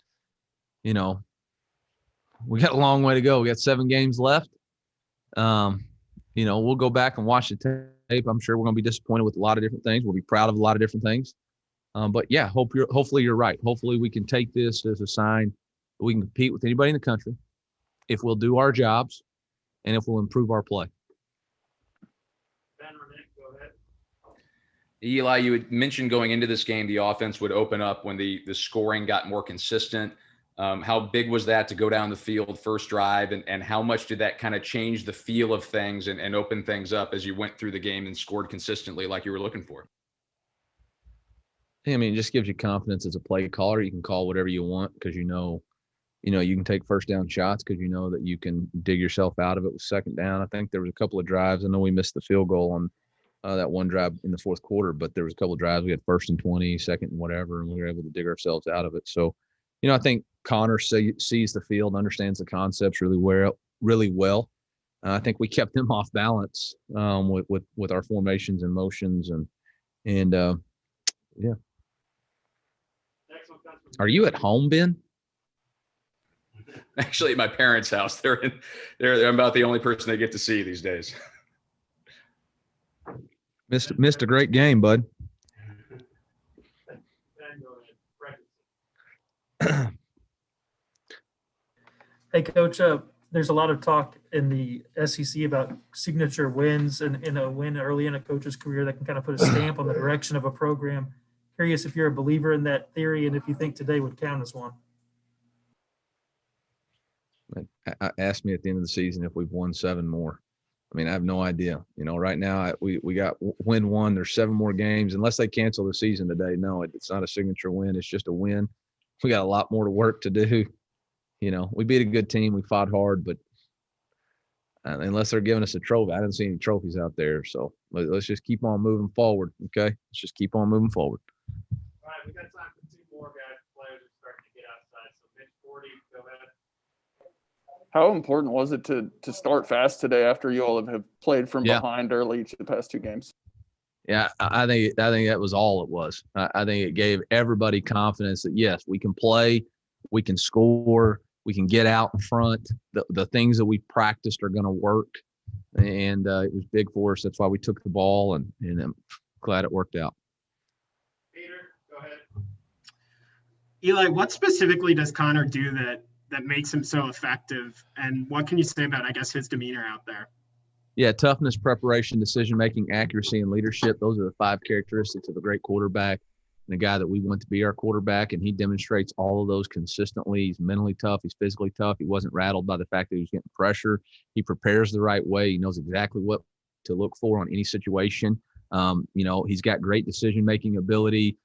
we got a long way to go. We got 7 games left. We'll go back and watch the tape. I'm sure we're going to be disappointed with a lot of different things. We'll be proud of a lot of different things. But yeah, hopefully you're right. Hopefully we can take this as a sign that we can compete with anybody in the country if we'll do our jobs and if we'll improve our play. Eli, you had mentioned going into this game, the offense would open up when the scoring got more consistent. How big was that to go down the field first drive, and how much did that kind of change the feel of things and open things up as you went through the game and scored consistently like you were looking for? It just gives you confidence as a play caller. You can call whatever you want because you can take first down shots because you know that you can dig yourself out of it with second down. I think there was a couple of drives. I know we missed the field goal on that one drive in the fourth quarter, but there was a couple of drives. We had 1st and 20, 2nd and whatever, and we were able to dig ourselves out of it. So, I think Connor sees the field, understands the concepts really well. I think we kept them off balance with our formations and motions and yeah. Are you at home, Ben? Actually, at my parents' house. They're about the only person they get to see these days. Missed a great game, bud. Hey, Coach, there's a lot of talk in the SEC about signature wins and in a win early in a coach's career that can kind of put a stamp on the direction of a program. Curious if you're a believer in that theory and if you think today would count as one. Ask me at the end of the season if we've won 7 more. I have no idea. Right now we got win 1. There's 7 more games. Unless they cancel the season today, no, it's not a signature win. It's just a win. We got a lot more to work to do. We beat a good team. We fought hard, but unless they're giving us a trophy, I didn't see any trophies out there. So let's just keep on moving forward. Okay. Let's just keep on moving forward. All right. We got time for 2 more guys. Players are starting to get outside. So Mitch 40, go ahead. How important was it to start fast today after you all have played from behind early each of the past 2 games? Yeah, I think that was all it was. I think it gave everybody confidence that, yes, we can play, we can score, we can get out in front. The things that we practiced are going to work, and it was big for us. That's why we took the ball, and I'm glad it worked out. Peter, go ahead. Eli, what specifically does Connor do that makes him so effective, and what can you say about, I guess, his demeanor out there? Yeah, toughness, preparation, decision-making, accuracy, and leadership. Those are the 5 characteristics of a great quarterback and a guy that we want to be our quarterback, and he demonstrates all of those consistently. He's mentally tough. He's physically tough. He wasn't rattled by the fact that he was getting pressure. He prepares the right way. He knows exactly what to look for on any situation. He's got great decision-making ability.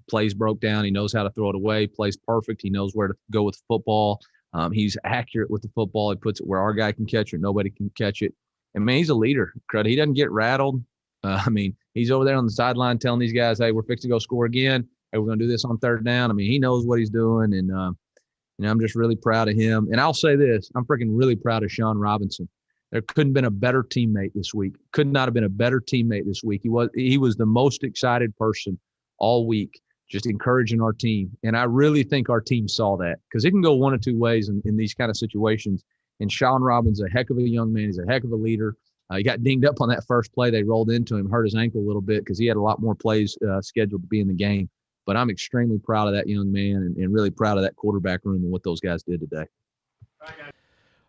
Plays broke down. He knows how to throw it away. Plays perfect. He knows where to go with the football. He's accurate with the football. He puts it where our guy can catch it. Nobody can catch it. And, man, he's a leader. He doesn't get rattled. He's over there on the sideline telling these guys, hey, we're fixing to go score again. Hey, we're going to do this on 3rd down. He knows what he's doing, and I'm just really proud of him. And I'll say this. I'm freaking really proud of Sean Robinson. There couldn't have been a better teammate this week. Could not have been a better teammate this week. He was the most excited person all week, just encouraging our team. And I really think our team saw that, because it can go one of two ways in these kind of situations. And Sean Robbins, a heck of a young man. He's a heck of a leader. He got dinged up on that first play. They rolled into him, hurt his ankle a little bit because he had a lot more plays scheduled to be in the game. But I'm extremely proud of that young man and really proud of that quarterback room and what those guys did today.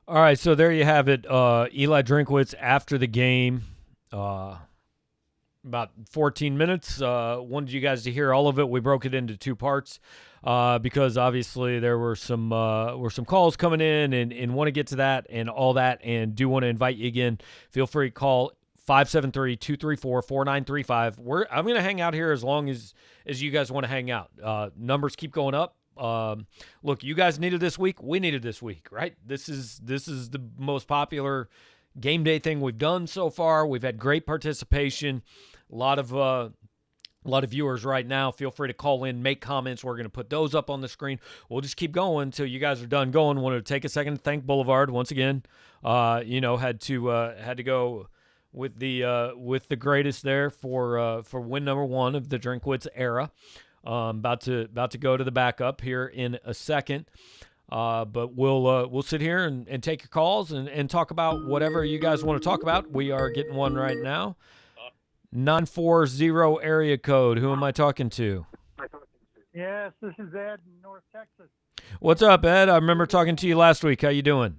All right, so there you have it. Eli Drinkwitz after the game, about 14 minutes. Wanted you guys to hear all of it. We broke it into two parts because obviously there were some calls coming in and want to get to that and all that, and do want to invite you again. Feel free to call 573-234-4935. I'm going to hang out here as long as you guys want to hang out. Numbers keep going up. Look, you guys needed this week. We needed this week, right? This is the most popular game day thing we've done so far. We've had great participation. A lot of viewers right now. Feel free to call in, make comments. We're going to put those up on the screen. We'll just keep going until you guys are done going. Wanted to take a second to thank Boulevard once again. Had to go with the greatest there for win number one of the Drinkwitz era. About to go to the backup here in a second. But we'll sit here and take your calls and talk about whatever you guys want to talk about. We are getting one right now. 940 area code. Who am I talking to? Yes, this is Ed in North Texas. What's up, Ed? I remember talking to you last week. How you doing?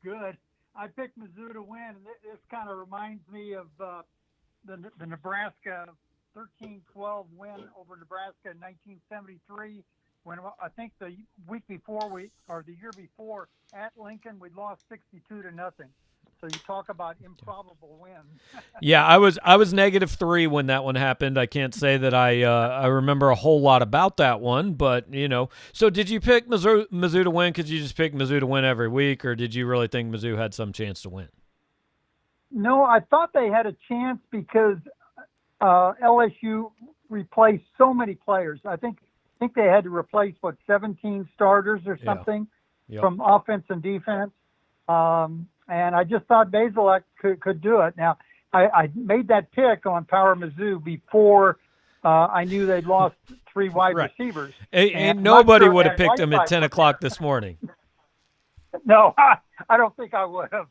Good. I picked Mizzou to win, and this kind of reminds me of the Nebraska 13-12 win over Nebraska in 1973, when I think the week before the year before at Lincoln, we lost 62-0. So you talk about improbable wins. Yeah, I was -3 when that one happened. I can't say that I remember a whole lot about that one, but So did you pick Mizzou to win because you just pick Mizzou to win every week, or did you really think Mizzou had some chance to win? No, I thought they had a chance because LSU replaced so many players. I think they had to replace 17 starters or something from offense and defense. And I just thought Bazelak could do it. Now, I made that pick on Power Mizzou before I knew they'd lost 3 wide receivers. And nobody would have picked him at 10 o'clock this morning. No, I don't think I would have.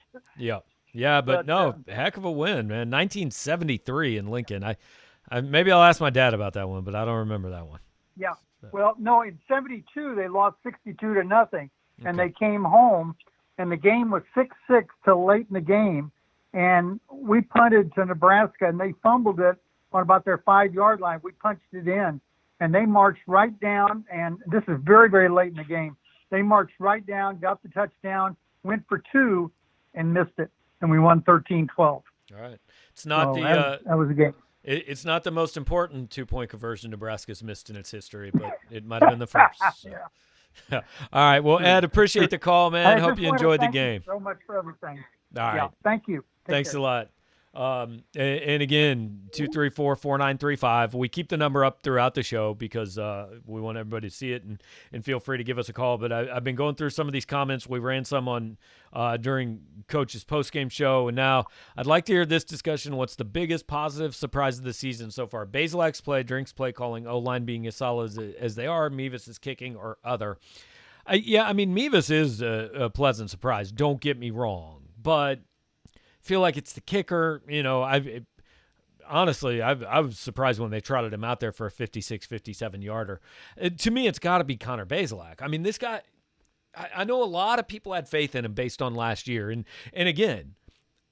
Yeah, but no, heck of a win, man. 1973 in Lincoln. I maybe I'll ask my dad about that one, but I don't remember that one. Yeah. Well, no, in 72 they lost 62-0, and they came home, and the game was 6-6 till late in the game, and we punted to Nebraska, and they fumbled it on about their 5-yard line. We punched it in, and they marched right down, and this is very, very late in the game. They marched right down, got the touchdown, went for 2, and missed it, and we won 13-12. All right. It's not that was a game. It's not the most important 2-point conversion Nebraska's missed in its history, but it might have been the first. So. Yeah. All right. Well, Ed, appreciate the call, man. Hope you enjoyed the game. Thank you so much for everything. All right. Yeah, thank you. Thanks a lot. And again, 234-4935. We keep the number up throughout the show because we want everybody to see it, and feel free to give us a call. But I've been going through some of these comments. We ran some on during Coach's postgame show, and now I'd like to hear this discussion. What's the biggest positive surprise of the season so far? Bazelak's play, Drink's play calling, O-line being as solid as they are, Mevis' kicking, or other. Mevis is a pleasant surprise. Don't get me wrong, but feel like it's the kicker. I was surprised when they trotted him out there for a 56, 57 yarder. To me, it's got to be Connor Bazelak. I mean, this guy, I know a lot of people had faith in him based on last year. And again,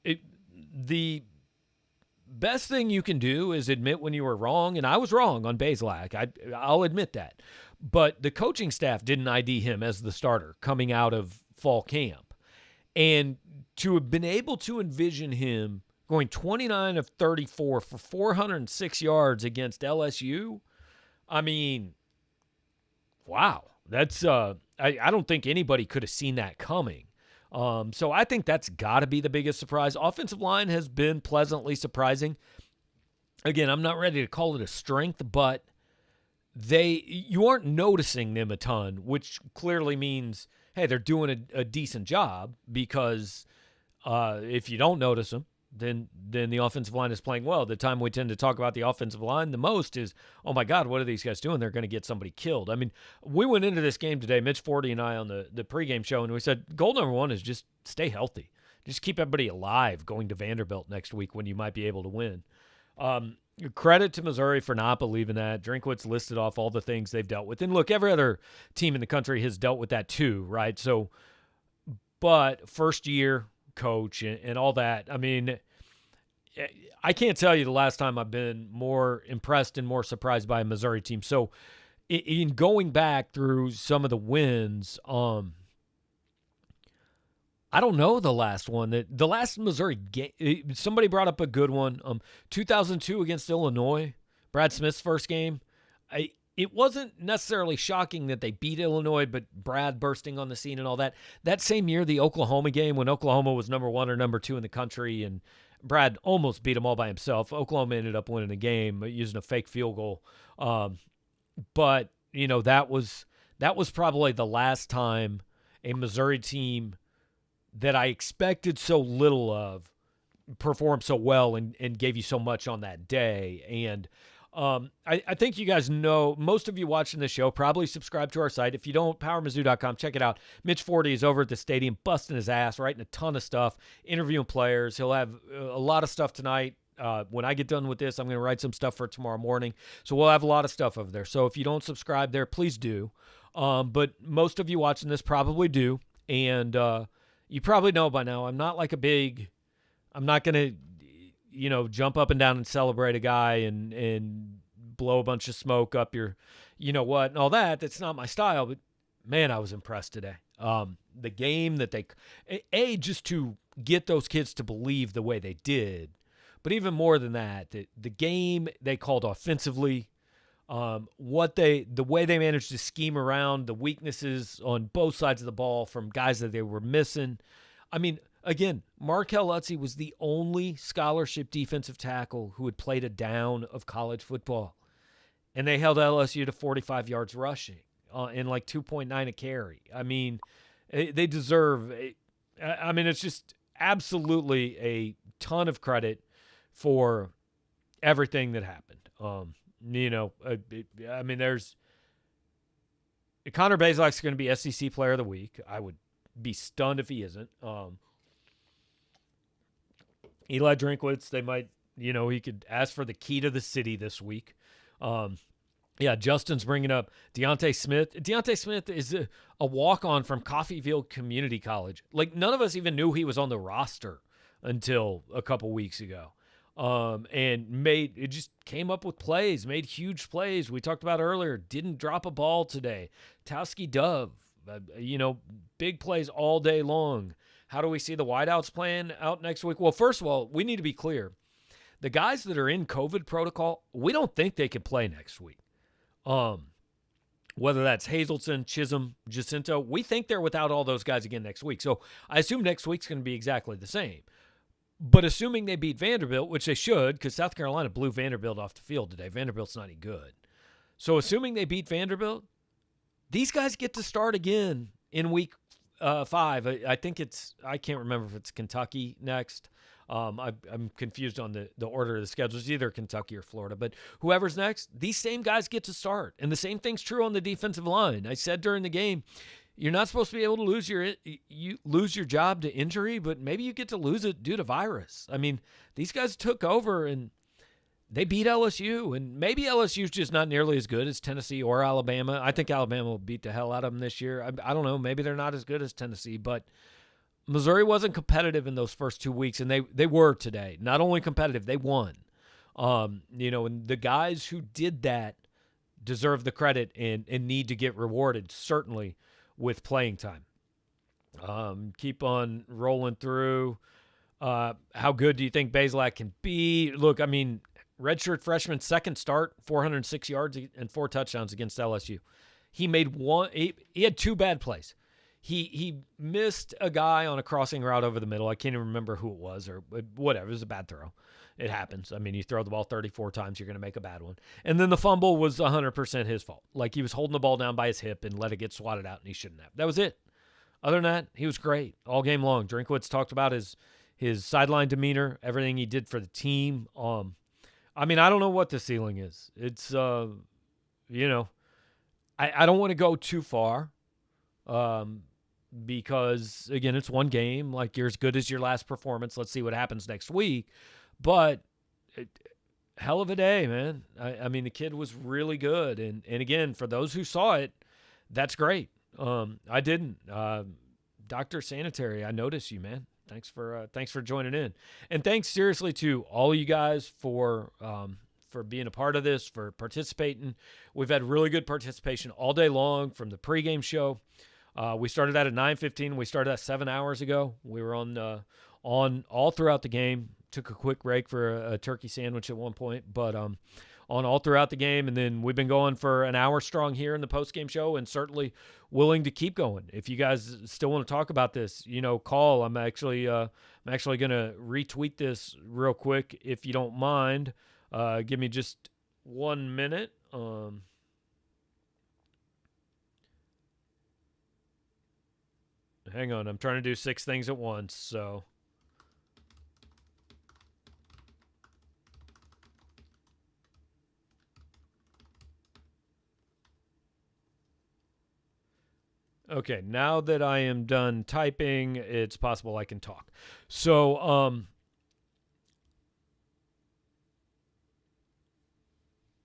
the best thing you can do is admit when you were wrong. And I was wrong on Bazelak. I'll admit that. But the coaching staff didn't ID him as the starter coming out of fall camp. And to have been able to envision him going 29 of 34 for 406 yards against LSU, wow. That's I don't think anybody could have seen that coming. So I think that's got to be the biggest surprise. Offensive line has been pleasantly surprising. Again, I'm not ready to call it a strength, but you aren't noticing them a ton, which clearly means, hey, they're doing a decent job because If you don't notice them, then the offensive line is playing well. The time we tend to talk about the offensive line the most is, oh my God, what are these guys doing? They're going to get somebody killed. I mean, we went into this game today, Mitch Forty and I on the pregame show, and we said goal number one is just stay healthy. Just keep everybody alive going to Vanderbilt next week when you might be able to win. Credit to Missouri for not believing that. Drinkwitz listed off all the things they've dealt with. And look, every other team in the country has dealt with that too, right? So, but first year coach and all that, I mean, I can't tell you the last time I've been more impressed and more surprised by a Missouri team. So in going back through some of the wins, I don't know the last one. The last Missouri game, somebody brought up a good one. 2002 against Illinois, Brad Smith's first game. It wasn't necessarily shocking that they beat Illinois, but Brad bursting on the scene and all that. That same year, the Oklahoma game, when Oklahoma was number 1 or number 2 in the country, and Brad almost beat them all by himself. Oklahoma ended up winning the game using a fake field goal. But, you know, that was probably the last time a Missouri team that I expected so little of performed so well and gave you so much on that day. And I think you guys know, most of you watching this show probably subscribe to our site. If you don't, powermizzou.com, check it out. Mitch Forty is over at the stadium busting his ass, writing a ton of stuff, interviewing players. He'll have a lot of stuff tonight. When I get done with this, I'm going to write some stuff for tomorrow morning. So we'll have a lot of stuff over there. So if you don't subscribe there, please do. But most of you watching this probably do. And you probably know by now, I'm not going to, you know, jump up and down and celebrate a guy and blow a bunch of smoke up your, you know what, and all that. That's not my style, but man, I was impressed today. The game that they, just to get those kids to believe the way they did, but even more than that, the game they called offensively, the way they managed to scheme around the weaknesses on both sides of the ball from guys that they were missing. I mean, again, Markel Utze was the only scholarship defensive tackle who had played a down of college football. And they held LSU to 45 yards rushing in like 2.9 a carry. I mean, they deserve it's just absolutely a ton of credit for everything that happened. There's Connor Bazelak's going to be SEC Player of the Week. I would be stunned if he isn't. Eli Drinkwitz, they might, he could ask for the key to the city this week. Justin's bringing up Deontay Smith. Deontay Smith is a walk-on from Coffeyville Community College. Like, none of us even knew he was on the roster until a couple weeks ago. It just came up with plays, made huge plays. We talked about earlier, didn't drop a ball today. Towski Dove, big plays all day long. How do we see the wideouts playing out next week? Well, first of all, we need to be clear. The guys that are in COVID protocol, we don't think they can play next week. Whether that's Hazelton, Chisholm, Jacinto, we think they're without all those guys again next week. So I assume next week's going to be exactly the same. But assuming they beat Vanderbilt, which they should, because South Carolina blew Vanderbilt off the field today. Vanderbilt's not any good. So assuming they beat Vanderbilt, these guys get to start again in week 5. I think I can't remember if it's Kentucky next. I'm confused on the order of the schedule. It's either Kentucky or Florida. But whoever's next, these same guys get to start. And the same thing's true on the defensive line. I said during the game, you're not supposed to be able to lose your job to injury, but maybe you get to lose it due to virus. I mean, these guys took over and they beat LSU, and maybe LSU's just not nearly as good as Tennessee or Alabama. I think Alabama will beat the hell out of them this year. I don't know. Maybe they're not as good as Tennessee, but Missouri wasn't competitive in those first 2 weeks, and they were today. Not only competitive, they won. And the guys who did that deserve the credit and need to get rewarded, certainly, with playing time. Keep on rolling through. How good do you think Bazelak can be? Look, I mean, redshirt freshman, second start, 406 yards and 4 touchdowns against LSU. He made one. He had 2 bad plays. He missed a guy on a crossing route over the middle. I can't even remember who it was or whatever. It was a bad throw. It happens. I mean, you throw the ball 34 times, you're going to make a bad one. And then the fumble was 100% his fault. Like, he was holding the ball down by his hip and let it get swatted out, and he shouldn't have. That was it. other than that, he was great all game long. Drinkwitz talked about his sideline demeanor, everything he did for the team. I mean, I don't know what the ceiling is. It's, you know, I don't want to go too far because, again, it's one game. Like, you're as good as your last performance. Let's see what happens next week. But hell of a day, man. I mean, the kid was really good. And again, for those who saw it, that's great. I didn't. Dr. Sanitary, I noticed you, man. Thanks for joining in. And thanks seriously to all of you guys for being a part of this, for participating. We've had really good participation all day long from the pregame show. We started at 9:15. We started at 7 hours ago. We were on all throughout the game. Took a quick break for a turkey sandwich at one point, but on all throughout the game, and then we've been going for an hour strong here in the postgame show, and certainly willing to keep going. If you guys still want to talk about this, call. I'm actually going to retweet this real quick if you don't mind. Give me just 1 minute. Hang on, I'm trying to do 6 things at once, so. Okay, now that I am done typing, it's possible I can talk. So,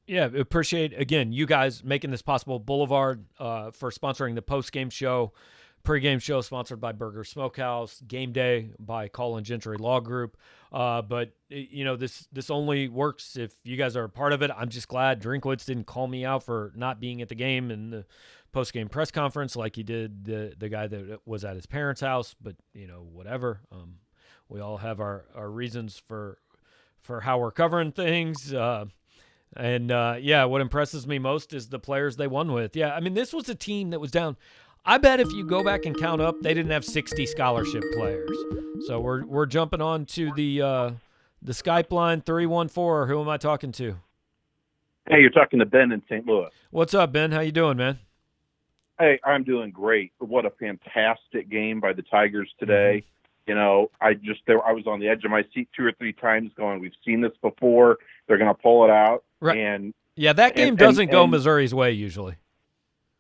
yeah, appreciate, again, you guys making this possible. Boulevard for sponsoring the post-game show. Pre-game show sponsored by Burger Smokehouse. Game day by Colin Gentry Law Group. But, this only works if you guys are a part of it. I'm just glad Drinkwitz didn't call me out for not being at the game and the post-game press conference like he did the guy that was at his parents' house. But, whatever. We all have our reasons for how we're covering things. What impresses me most is the players they won with. Yeah, I mean, this was a team that was down. I bet if you go back and count up, they didn't have 60 scholarship players. So we're jumping on to the Skype line 314. Who am I talking to? Hey, you're talking to Ben in St. Louis. What's up, Ben? How you doing, man? Hey, I'm doing great. What a fantastic game by the Tigers today. I was on the edge of my seat 2 or 3 times going, we've seen this before. They're going to pull it out. Right. And yeah, that game doesn't go Missouri's way usually.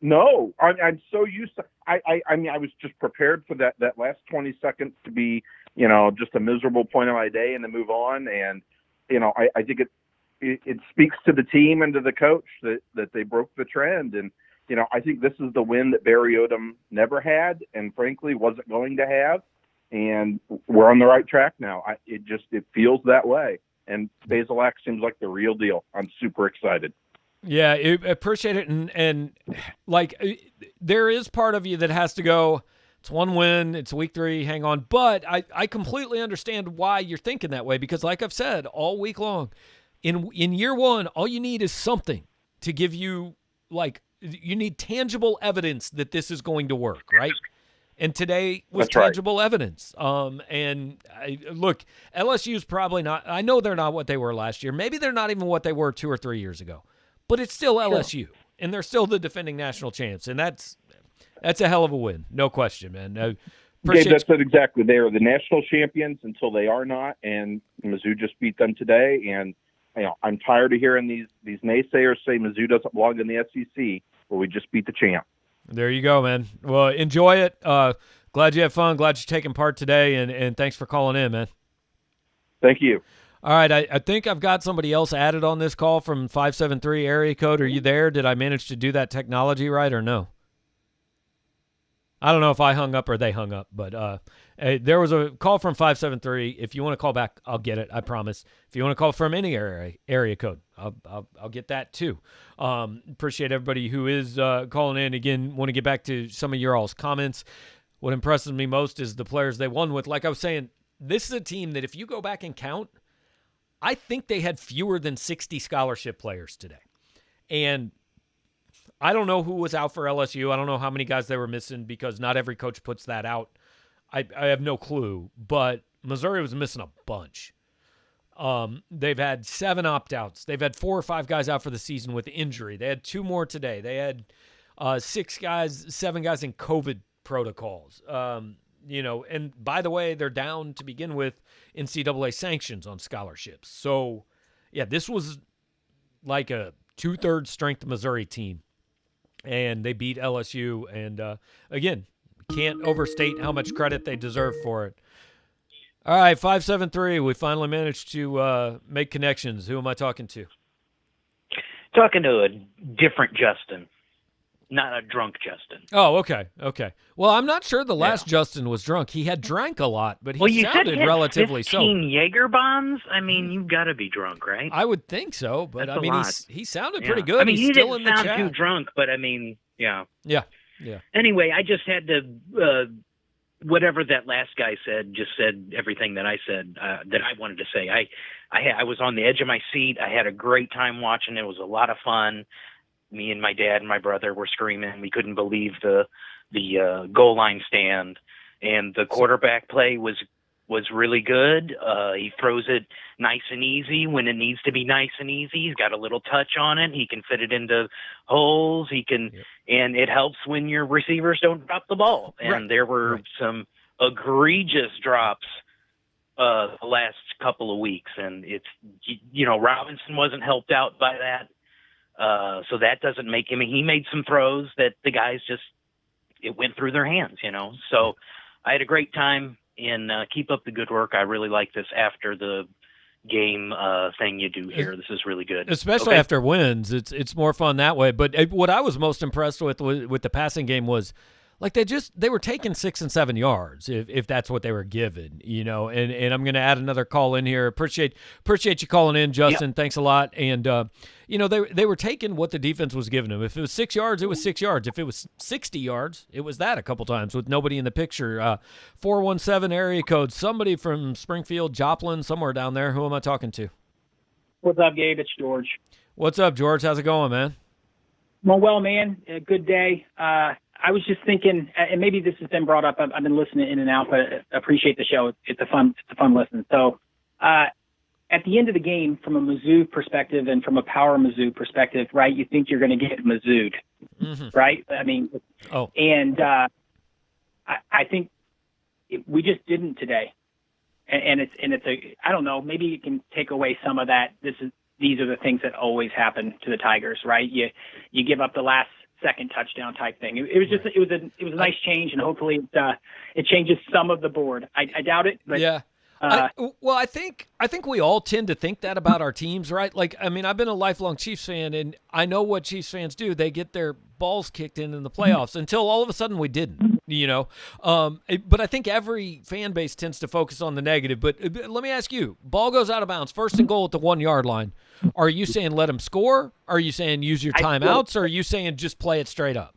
No, I'm so used to. I mean, I was just prepared for that last 20 seconds to be, just a miserable point of my day and then move on. And I think it speaks to the team and to the coach that they broke the trend. And I think this is the win that Barry Odom never had, and frankly wasn't going to have. And we're on the right track now. It feels that way. And Basilak seems like the real deal. I'm super excited. Yeah, I appreciate it. And there is part of you that has to go, it's one win, it's week 3, hang on. But I completely understand why you're thinking that way because, like I've said all week long, in year 1, all you need is something to give you, you need tangible evidence that this is going to work, right? And today was tangible evidence. Look, LSU's probably not – I know they're not what they were last year. Maybe they're not even what they were 2 or 3 years ago. But it's still LSU, and they're still the defending national champs, and that's a hell of a win, no question, man. Gabe, that's it exactly. They are the national champions until they are not, and Mizzou just beat them today. And I'm tired of hearing these naysayers say Mizzou doesn't belong in the SEC, where we just beat the champ. There you go, man. Well, enjoy it. Glad you had fun. Glad you're taking part today, and thanks for calling in, man. Thank you. All right, I think I've got somebody else added on this call from 573 area code. Are you there? Did I manage to do that technology right or no? I don't know if I hung up or they hung up, but there was a call from 573. If you want to call back, I'll get it. I promise. If you want to call from any area code, I'll get that too. Appreciate everybody who is calling in. Again, want to get back to some of your all's comments. What impresses me most is the players they won with. Like I was saying, this is a team that if you go back and count, I think they had fewer than 60 scholarship players today. And I don't know who was out for LSU. I don't know how many guys they were missing because not every coach puts that out. I have no clue. But Missouri was missing a bunch. They've had 7 opt-outs. They've had 4 or 5 guys out for the season with injury. They had 2 more today. They had 7 guys in COVID protocols. And by the way, they're down to begin with NCAA sanctions on scholarships. So, yeah, this was like a 2/3 strength Missouri team, and they beat LSU. And again, can't overstate how much credit they deserve for it. All right, 573. We finally managed to make connections. Who am I talking to? Talking to a different Justin, not a drunk Justin. Oh, okay. Well, I'm not sure the last Justin was drunk. He had drank a lot, but he you said sounded he had relatively 15 sober. Jaeger bombs? I mean, you've got to be drunk, right? I would think so, but That's I mean, a lot. he sounded Yeah. pretty good. I mean, He's he still didn't in the sound chat. too drunk, but I mean, yeah. Yeah. Anyway, I just had to, whatever that last guy said, just said everything that I said that I wanted to say. I was on the edge of my seat. I had a great time watching. It was a lot of fun. Me and my dad and my brother were screaming. We couldn't believe the goal line stand, and the quarterback play was really good. He throws it nice and easy when it needs to be nice and easy. He's got a little touch on it. He can fit it into holes. And it helps when your receivers don't drop the ball. And there were some egregious drops the last couple of weeks, and it's Robinson wasn't helped out by that. So that doesn't make him. He made some throws that the guys it went through their hands, So I had a great time, and keep up the good work. I really like this after the game thing you do here. This is really good, especially after wins. It's more fun that way. But what I was most impressed with the passing game was, like, they were taking 6 and 7 yards if that's what they were given, and I'm going to add another call in here. Appreciate you calling in, Justin. Yep. Thanks a lot. And, they were taking what the defense was giving them. If it was 6 yards, it was 6 yards. If it was 60 yards, it was that a couple times with nobody in the picture. 417 area code, somebody from Springfield, Joplin, somewhere down there. Who am I talking to? What's up, Gabe? It's George. What's up, George? How's it going, man? Well, man, a good day. I was just thinking, and maybe this has been brought up. I've been listening in and out, but I appreciate the show. It's a fun listen. So, at the end of the game, from a Mizzou perspective and from a power Mizzou perspective, right? You think you're going to get Mizzou'd, right? I mean, and I think we just didn't today, and it's I don't know. Maybe you can take away some of that. These are the things that always happen to the Tigers, right? You give up the last second touchdown type thing. It was a nice change, and hopefully it changes some of the board. I doubt it, but yeah. I think we all tend to think that about our teams, right? Like, I mean, I've been a lifelong Chiefs fan, and I know what Chiefs fans do. They get their balls kicked in the playoffs until all of a sudden we didn't, But I think every fan base tends to focus on the negative. But let me ask you, ball goes out of bounds, 1st and goal at the 1 yard line. Are you saying let them score? Are you saying use your timeouts? Or are you saying just play it straight up?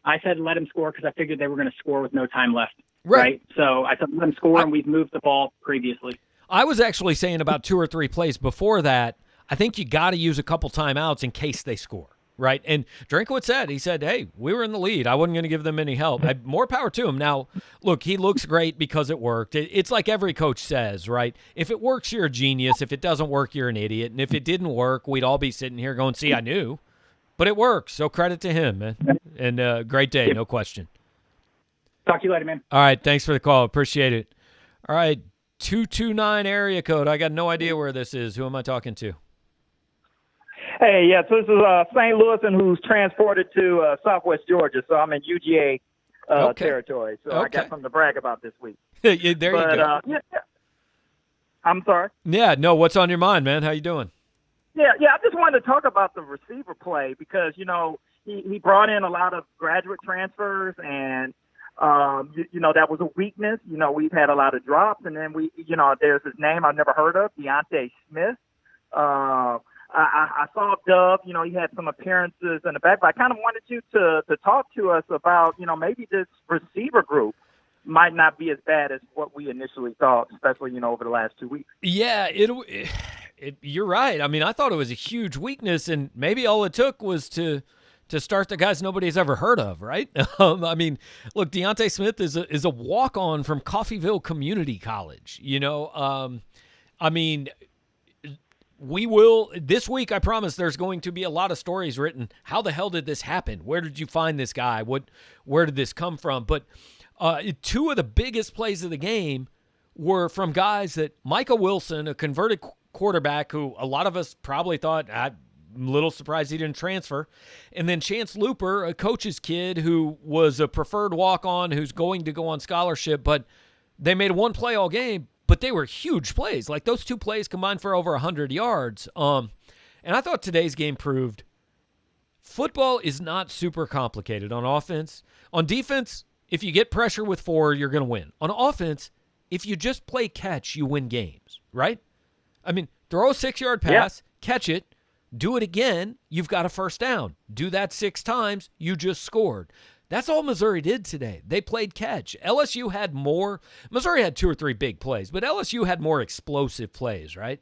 I said let them score because I figured they were going to score with no time left. Right. So I said let them score, and we've moved the ball previously. I was actually saying about 2 or 3 plays before that, I think you got to use a couple timeouts in case they score. Right. And Drinkowitz said, hey, we were in the lead. I wasn't going to give them any help. More power to him. Now, look, he looks great because it worked. It's like every coach says, right? If it works, you're a genius. If it doesn't work, you're an idiot. And if it didn't work, we'd all be sitting here going, see, I knew. But it works. So credit to him, man. And great day, no question. Talk to you later, man. All right. Thanks for the call. Appreciate it. All right. 229 area code. I got no idea where this is. Who am I talking to? Hey, yeah, so this is St. Louis and who's transported to Southwest Georgia, so I'm in UGA territory. So I got something to brag about this week. There you go. Yeah. I'm sorry? Yeah, no, what's on your mind, man? How you doing? Yeah, I just wanted to talk about the receiver play because, he brought in a lot of graduate transfers and, that was a weakness. We've had a lot of drops, and then there's his name I've never heard of, Deontay Smith. I saw Dove, he had some appearances in the back, but I kind of wanted you to talk to us about, maybe this receiver group might not be as bad as what we initially thought, especially, over the last 2 weeks. Yeah, you're right. I mean, I thought it was a huge weakness, and maybe all it took was to start the guys nobody's ever heard of, right? I mean, look, Deontay Smith is a walk-on from Coffeyville Community College, I mean, we will this week. I promise there's going to be a lot of stories written. How the hell did this happen? Where did you find this guy? Where did this come from? But two of the biggest plays of the game were from guys that Micah Wilson, a converted quarterback who a lot of us probably thought, I'm a little surprised he didn't transfer. And then Chance Looper, a coach's kid who was a preferred walk-on who's going to go on scholarship, but they made one play all game, but they were huge plays. Like those two plays combined for over 100 yards. And I thought today's game proved football is not super complicated on offense. On defense, if you get pressure with 4, you're going to win. On offense, if you just play catch, you win games, right? I mean, throw a 6-yard pass, catch it, do it again, you've got a first down. Do that 6 times, you just scored. That's all Missouri did today. They played catch. LSU had more. Missouri had 2 or 3 big plays, but LSU had more explosive plays, right?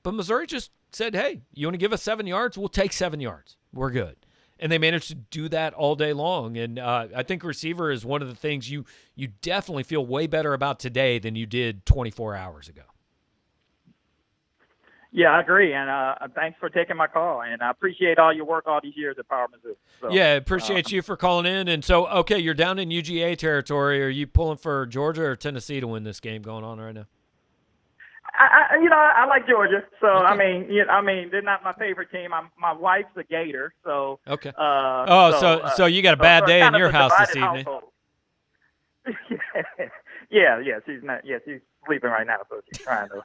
But Missouri just said, hey, you want to give us 7 yards? We'll take 7 yards. We're good. And they managed to do that all day long. And I think receiver is one of the things you definitely feel way better about today than you did 24 hours ago. Yeah, I agree. And thanks for taking my call. And I appreciate all your work all these years at Power Mizzou. So, yeah, appreciate you for calling in. And so, okay, you're down in UGA territory. Are you pulling for Georgia or Tennessee to win this game going on right now? I like Georgia. So okay. I mean, they're not my favorite team. My wife's a Gator, so okay. So you got a bad day in your house this evening. yeah, she's not. Yeah, she's sleeping right now, so she's trying to.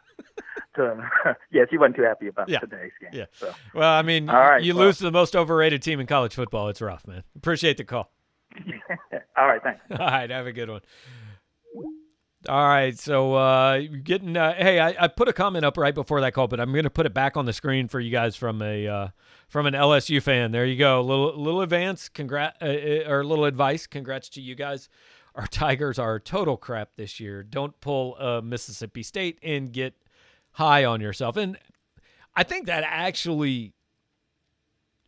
She wasn't too happy about today's game. Yeah. So. Well, I mean, you lose to the most overrated team in college football. It's rough, man. Appreciate the call. All right, thanks. All right, have a good one. All right, so hey, I put a comment up right before that call, but I'm going to put it back on the screen for you guys from an LSU fan. There you go, little advance, or little advice. Congrats to you guys. Our Tigers are total crap this year. Don't pull Mississippi State and get high on yourself. And I think that actually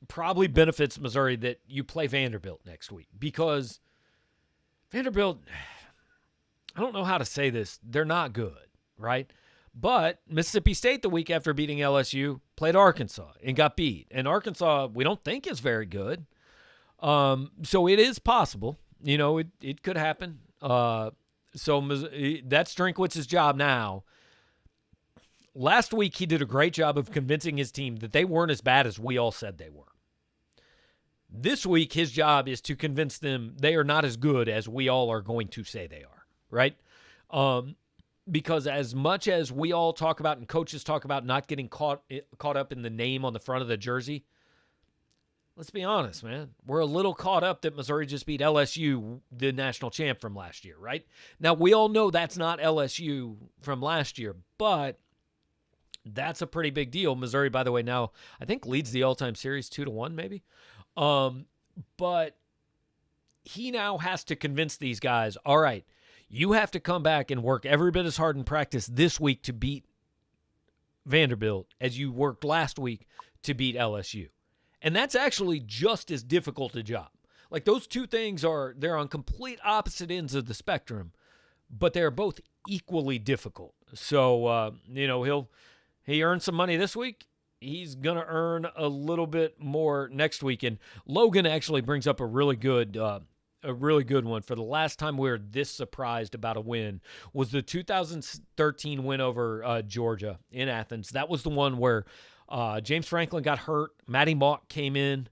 probably benefits Missouri that you play Vanderbilt next week, because Vanderbilt, I don't know how to say this, they're not good, right? But Mississippi State, the week after beating LSU, played Arkansas and got beat. And Arkansas, we don't think is very good. So it is possible. It could happen. So that's Drinkwitz's job now. Last week, he did a great job of convincing his team that they weren't as bad as we all said they were. This week, his job is to convince them they are not as good as we all are going to say they are, right? Because as much as we all talk about and coaches talk about not getting caught up in the name on the front of the jersey, let's be honest, man. We're a little caught up that Missouri just beat LSU, the national champ from last year, right? Now, we all know that's not LSU from last year, but that's a pretty big deal. Missouri, by the way, now I think leads the all-time series 2-1 maybe. But he now has to convince these guys, all right, you have to come back and work every bit as hard in practice this week to beat Vanderbilt as you worked last week to beat LSU. And that's actually just as difficult a job. Like, those two things they're on complete opposite ends of the spectrum, but they're both equally difficult. So, he earned some money this week. He's going to earn a little bit more next week. And Logan actually brings up a really good one. For the last time we were this surprised about a win was the 2013 win over Georgia in Athens. That was the one where James Franklin got hurt. Matty Mock came in.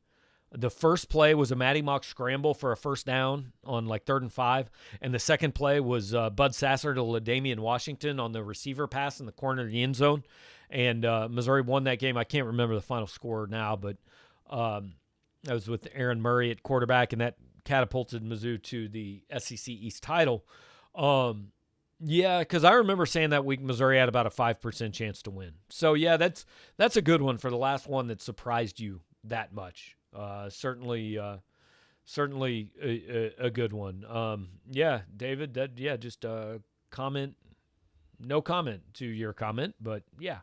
The first play was a Matty Mock scramble for a first down on 3rd and 5. And the second play was Bud Sasser to LaDamian Washington on the receiver pass in the corner of the end zone. And Missouri won that game. I can't remember the final score now, but I was with Aaron Murray at quarterback, and that catapulted Mizzou to the SEC East title. Yeah, because I remember saying that week Missouri had about a 5% chance to win. So, yeah, that's a good one for the last one that surprised you that much. Certainly a good one. Yeah, David, just comment. No comment to your comment, but yeah.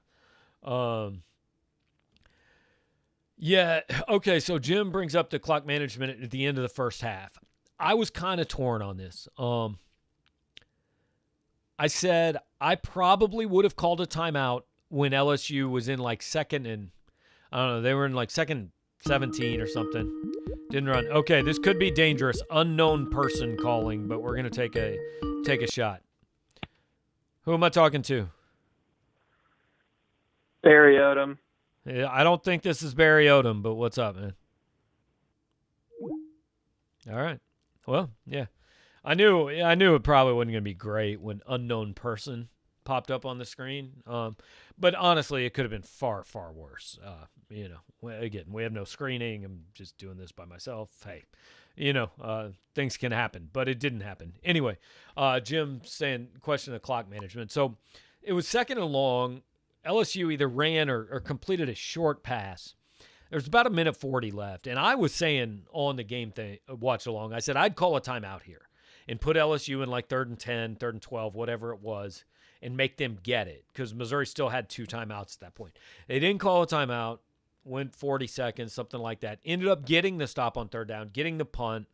Yeah, okay, so Jim brings up the clock management at the end of the first half. I was kind of torn on this. I said I probably would have called a timeout when LSU was in like second and I don't know, they were in like second 17 or something. Didn't run. Okay, this could be dangerous. Unknown person calling, but we're gonna take a shot. Who am I talking to? Barry Odom. Yeah, I don't think this is Barry Odom, but what's up, man? All right. Well, yeah. I knew it probably wasn't going to be great when unknown person popped up on the screen. But honestly, it could have been far, far worse. Again, we have no screening. I'm just doing this by myself. Hey, things can happen, but it didn't happen. Anyway, Jim saying, question of clock management. So it was second and long. LSU either ran or completed a short pass. There's about 1:40 left. And I was saying on the game thing, watch along, I said I'd call a timeout here and put LSU in like 3rd and 10, 3rd and 12, whatever it was, and make them get it because Missouri still had 2 timeouts at that point. They didn't call a timeout, went 40 seconds, something like that. Ended up getting the stop on 3rd down, getting the punt,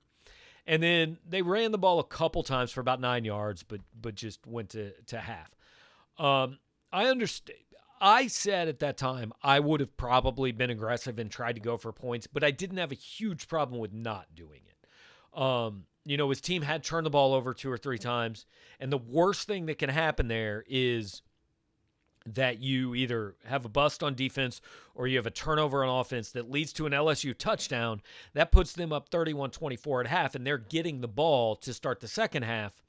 and then they ran the ball a couple times for about 9 yards, but just went to half. I understand. I said at that time I would have probably been aggressive and tried to go for points, but I didn't have a huge problem with not doing it. His team had turned the ball over 2 or 3 times, and the worst thing that can happen there is that you either have a bust on defense or you have a turnover on offense that leads to an LSU touchdown. That puts them up 31-24 at half, and they're getting the ball to start the second half.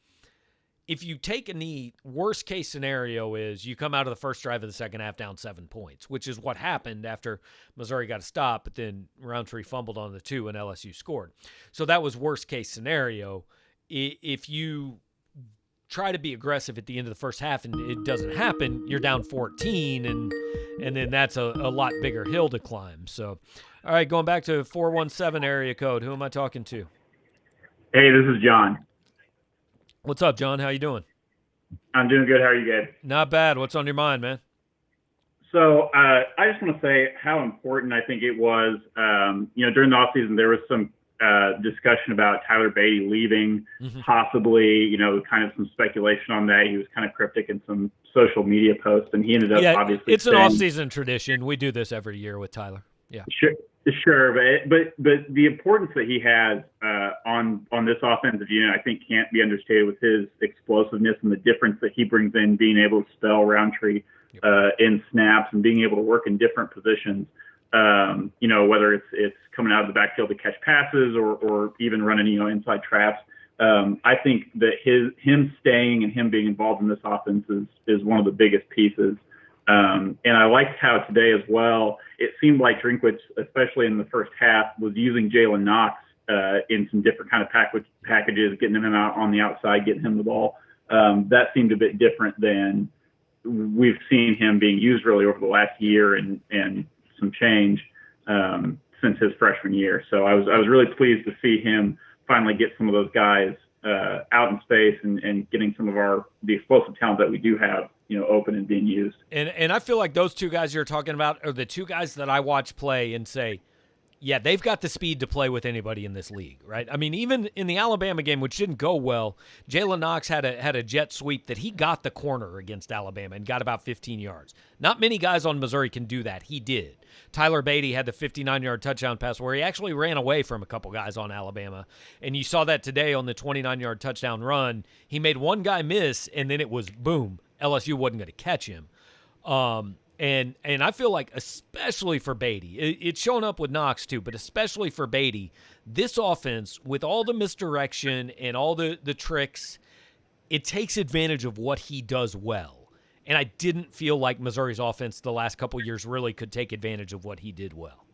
If you take a knee, worst case scenario is you come out of the first drive of the second half down 7 points, which is what happened after Missouri got a stop, but then Roundtree fumbled on the 2 and LSU scored. So that was worst case scenario. If you try to be aggressive at the end of the first half and it doesn't happen, you're down 14, and then that's a lot bigger hill to climb. So, all right, going back to 417 area code, who am I talking to? Hey, this is John. What's up, John? How you doing? I'm doing good. How are you guys? Not bad. What's on your mind, man? So I just want to say how important I think it was. During the offseason, there was some discussion about Tyler Beatty leaving, possibly, kind of some speculation on that. He was kind of cryptic in some social media posts, and he ended up obviously it's an off-season tradition. We do this every year with Tyler. Yeah. Sure, but the importance that he has on this offensive unit, I think, can't be understated with his explosiveness and the difference that he brings in, being able to spell Roundtree in snaps and being able to work in different positions. Whether it's coming out of the backfield to catch passes or even running inside traps. I think that him staying and him being involved in this offense is one of the biggest pieces. And I liked how today as well, it seemed like Drinkwitz, especially in the first half, was using Jalen Knox in some different kind of packages, getting him out on the outside, getting him the ball. That seemed a bit different than we've seen him being used really over the last year and some change since his freshman year. So I was really pleased to see him finally get some of those guys out in space and getting some of the explosive talent that we do have, open and being used. And I feel like those 2 guys you're talking about are the 2 guys that I watch play and say, yeah, they've got the speed to play with anybody in this league, right? I mean, even in the Alabama game, which didn't go well, Jalen Knox had a jet sweep that he got the corner against Alabama and got about 15 yards. Not many guys on Missouri can do that. He did. Tyler Beatty had the 59-yard touchdown pass where he actually ran away from a couple guys on Alabama. And you saw that today on the 29-yard touchdown run. He made one guy miss, and then it was boom. LSU wasn't going to catch him. And I feel like especially for Beatty, it's shown up with Knox too, but especially for Beatty, this offense, with all the misdirection and all the tricks, it takes advantage of what he does well. And I didn't feel like Missouri's offense the last couple of years really could take advantage of what he did well.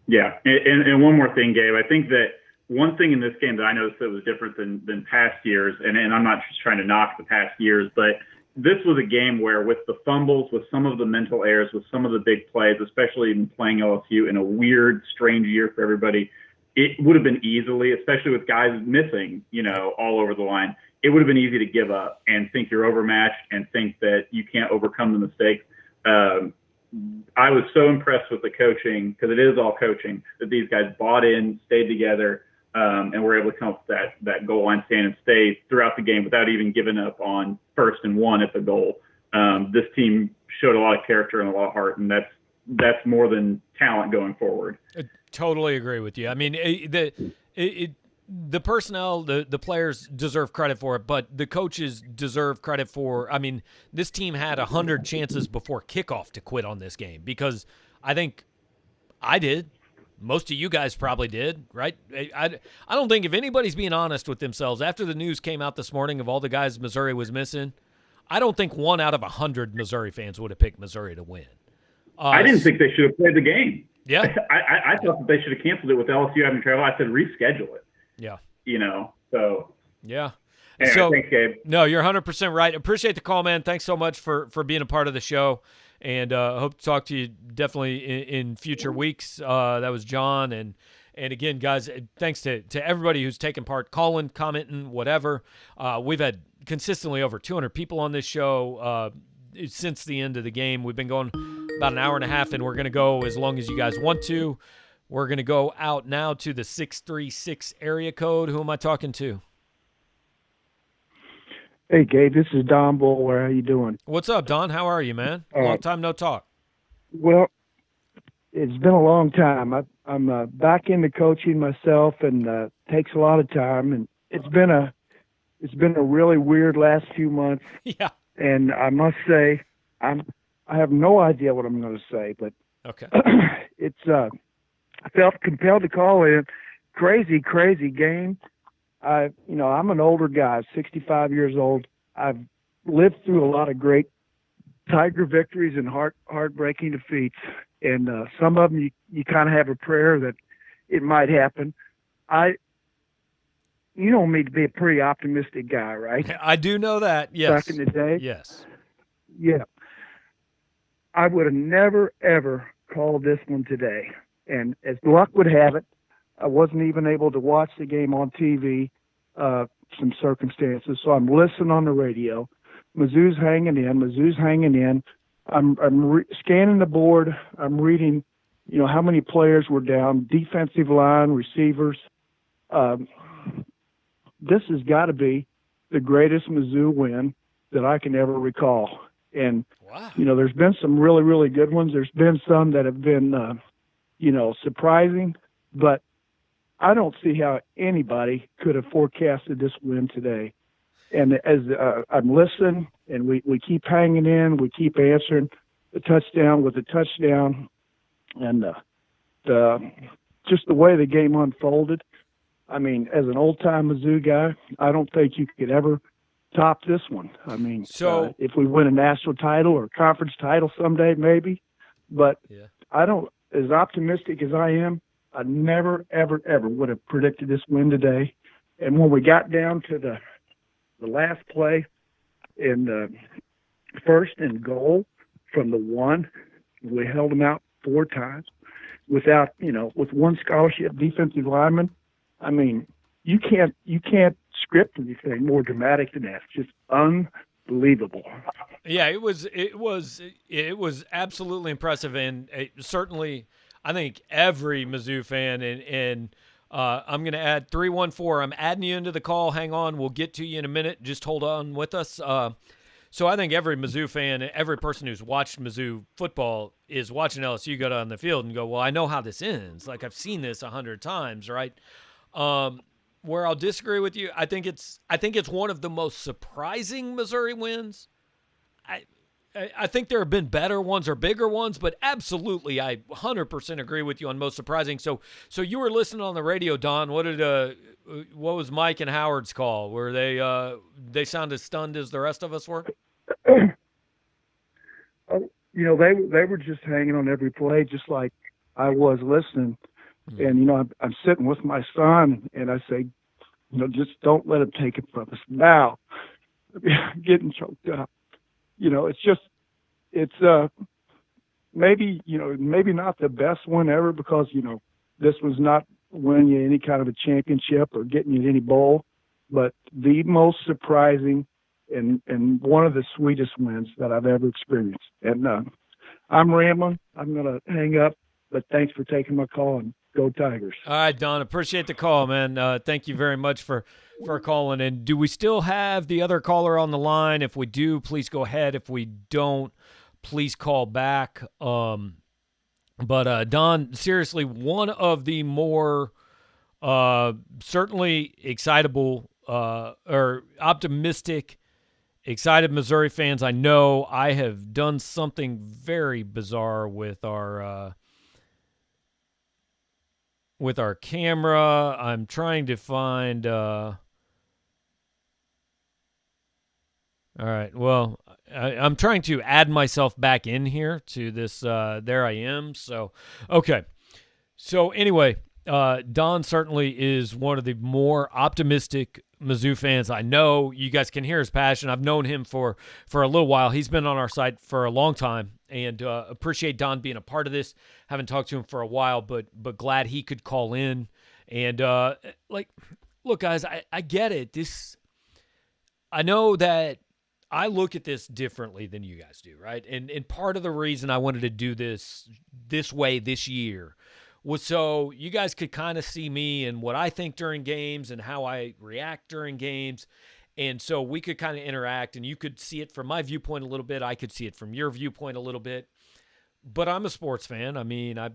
Yeah, and one more thing, Gabe. I think that one thing in this game that I noticed that was different than past years, and I'm not just trying to knock the past years, but this was a game where with the fumbles, with some of the mental errors, with some of the big plays, especially in playing LSU in a weird, strange year for everybody, it would have been easily, especially with guys missing, all over the line, it would have been easy to give up and think you're overmatched and think that you can't overcome the mistakes. I was so impressed with the coaching, because it is all coaching, that these guys bought in, stayed together, and were able to come up with that goal line stand and stay throughout the game without even giving up on 1st and 1 at the goal. This team showed a lot of character and a lot of heart, and that's more than talent going forward. I totally agree with you. I mean, the personnel, the players deserve credit for it, but the coaches deserve credit for. I mean, this team had 100 chances before kickoff to quit on this game, because I think I did. Most of you guys probably did, right? I don't think if anybody's being honest with themselves, after the news came out this morning of all the guys Missouri was missing, I don't think 1 out of 100 Missouri fans would have picked Missouri to win. I didn't think they should have played the game. Yeah. I thought that they should have canceled it with LSU having travel. I said reschedule it. Yeah. So. Yeah. Anyway, so, thanks, Gabe. No, you're 100% right. Appreciate the call, man. Thanks so much for being a part of the show. And hope to talk to you definitely in future weeks. That was John. And again, guys, thanks to everybody who's taken part, calling, commenting, whatever. We've had consistently over 200 people on this show since the end of the game. We've been going about an hour and a half, and we're going to go as long as you guys want to. We're going to go out now to the 636 area code. Who am I talking to? Hey, Gabe, this is Don Bullware. How you doing? What's up, Don? How are you, man? Long time no talk. Well, it's been a long time. I'm back into coaching myself, and takes a lot of time. And it's been a really weird last few months. Yeah. And I must say, I have no idea what I'm going to say, but okay. I felt compelled to call in. Crazy game. I'm an older guy, 65 years old. I've lived through a lot of great Tiger victories and heartbreaking defeats. And some of them you kind of have a prayer that it might happen. You know me to be a pretty optimistic guy, right? I do know that, yes. Back in the day? Yes. Yeah. I would have never, ever called this one today. And as luck would have it, I wasn't even able to watch the game on TV, some circumstances. So I'm listening on the radio. Mizzou's hanging in. I'm scanning the board. I'm reading, how many players were down, defensive line, receivers. This has got to be the greatest Mizzou win that I can ever recall. And, wow. There's been some really, really good ones. There's been some that have been, surprising, but I don't see how anybody could have forecasted this win today. And as I'm listening, and we keep hanging in, we keep answering the touchdown with the touchdown, and just the way the game unfolded. I mean, as an old-time Mizzou guy, I don't think you could ever top this one. I mean, so if we win a national title or conference title someday, maybe. But yeah. I don't, as optimistic as I am, I never, ever, ever would have predicted this win today. And when we got down to the last play in the first and goal from the 1, we held them out 4 times without, with 1 scholarship defensive lineman. I mean, you can't script anything more dramatic than that. It's just unbelievable. Yeah, it was absolutely impressive, and certainly I think every Mizzou fan and I'm going to add 314. I'm adding you into the call. Hang on, we'll get to you in a minute. Just hold on with us. So I think every Mizzou fan, every person who's watched Mizzou football is watching LSU go down the field and go, well, I know how this ends. Like, I've seen this 100 times, right? Where I'll disagree with you, I think it's one of the most surprising Missouri wins. I think there have been better ones or bigger ones, but absolutely, I 100% agree with you on most surprising. So you were listening on the radio, Don. What was Mike and Howard's call? Were they sound as stunned as the rest of us were? They were just hanging on every play, just like I was listening. And, I'm sitting with my son, and I say, just don't let him take it from us now. I'm getting choked up. It's maybe not the best one ever because, this was not winning you any kind of a championship or getting you any bowl, but the most surprising and one of the sweetest wins that I've ever experienced. And I'm rambling. I'm going to hang up, but thanks for taking my call, and go Tigers. All right, Don, appreciate the call, man. Thank you very much for calling. And do we still have the other caller on the line? If we do, please go ahead. If we don't, please call back. But Don, seriously, one of the more certainly excitable or optimistic, excited Missouri fans I know. I have done something very bizarre with our camera. I'm trying to find. All right. Well, I'm trying to add myself back in here to this. There I am. So, okay. So anyway, Don certainly is one of the more optimistic Mizzou fans I know. You guys can hear his passion. I've known him for a little while. He's been on our site for a long time, and appreciate Don being a part of this. Haven't talked to him for a while, but glad he could call in. And look, guys, I get it. I know that I look at this differently than you guys do, right? And part of the reason I wanted to do this way this year was so you guys could kind of see me and what I think during games and how I react during games. And so we could kind of interact, and you could see it from my viewpoint a little bit. I could see it from your viewpoint a little bit. But I'm a sports fan. I mean, I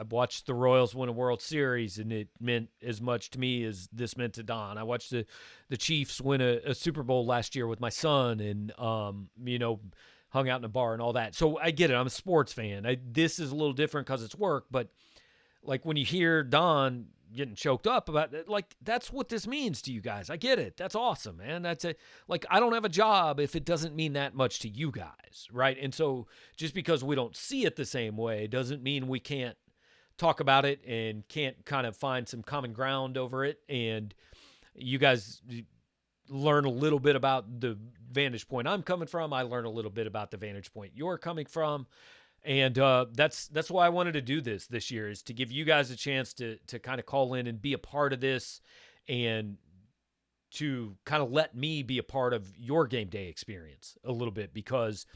watched the Royals win a World Series, and it meant as much to me as this meant to Don. I watched the Chiefs win a Super Bowl last year with my son, and hung out in a bar and all that. So I get it. I'm a sports fan. This is a little different because it's work, but like when you hear Don getting choked up about it, like that's what this means to you guys. I get it. That's awesome, man. I don't have a job if it doesn't mean that much to you guys, right? And so just because we don't see it the same way doesn't mean we can't talk about it and can't kind of find some common ground over it. And you guys learn a little bit about the vantage point I'm coming from. I learn a little bit about the vantage point you're coming from. And that's why I wanted to do this year, is to give you guys a chance to kind of call in and be a part of this, and to kind of let me be a part of your game day experience a little bit, because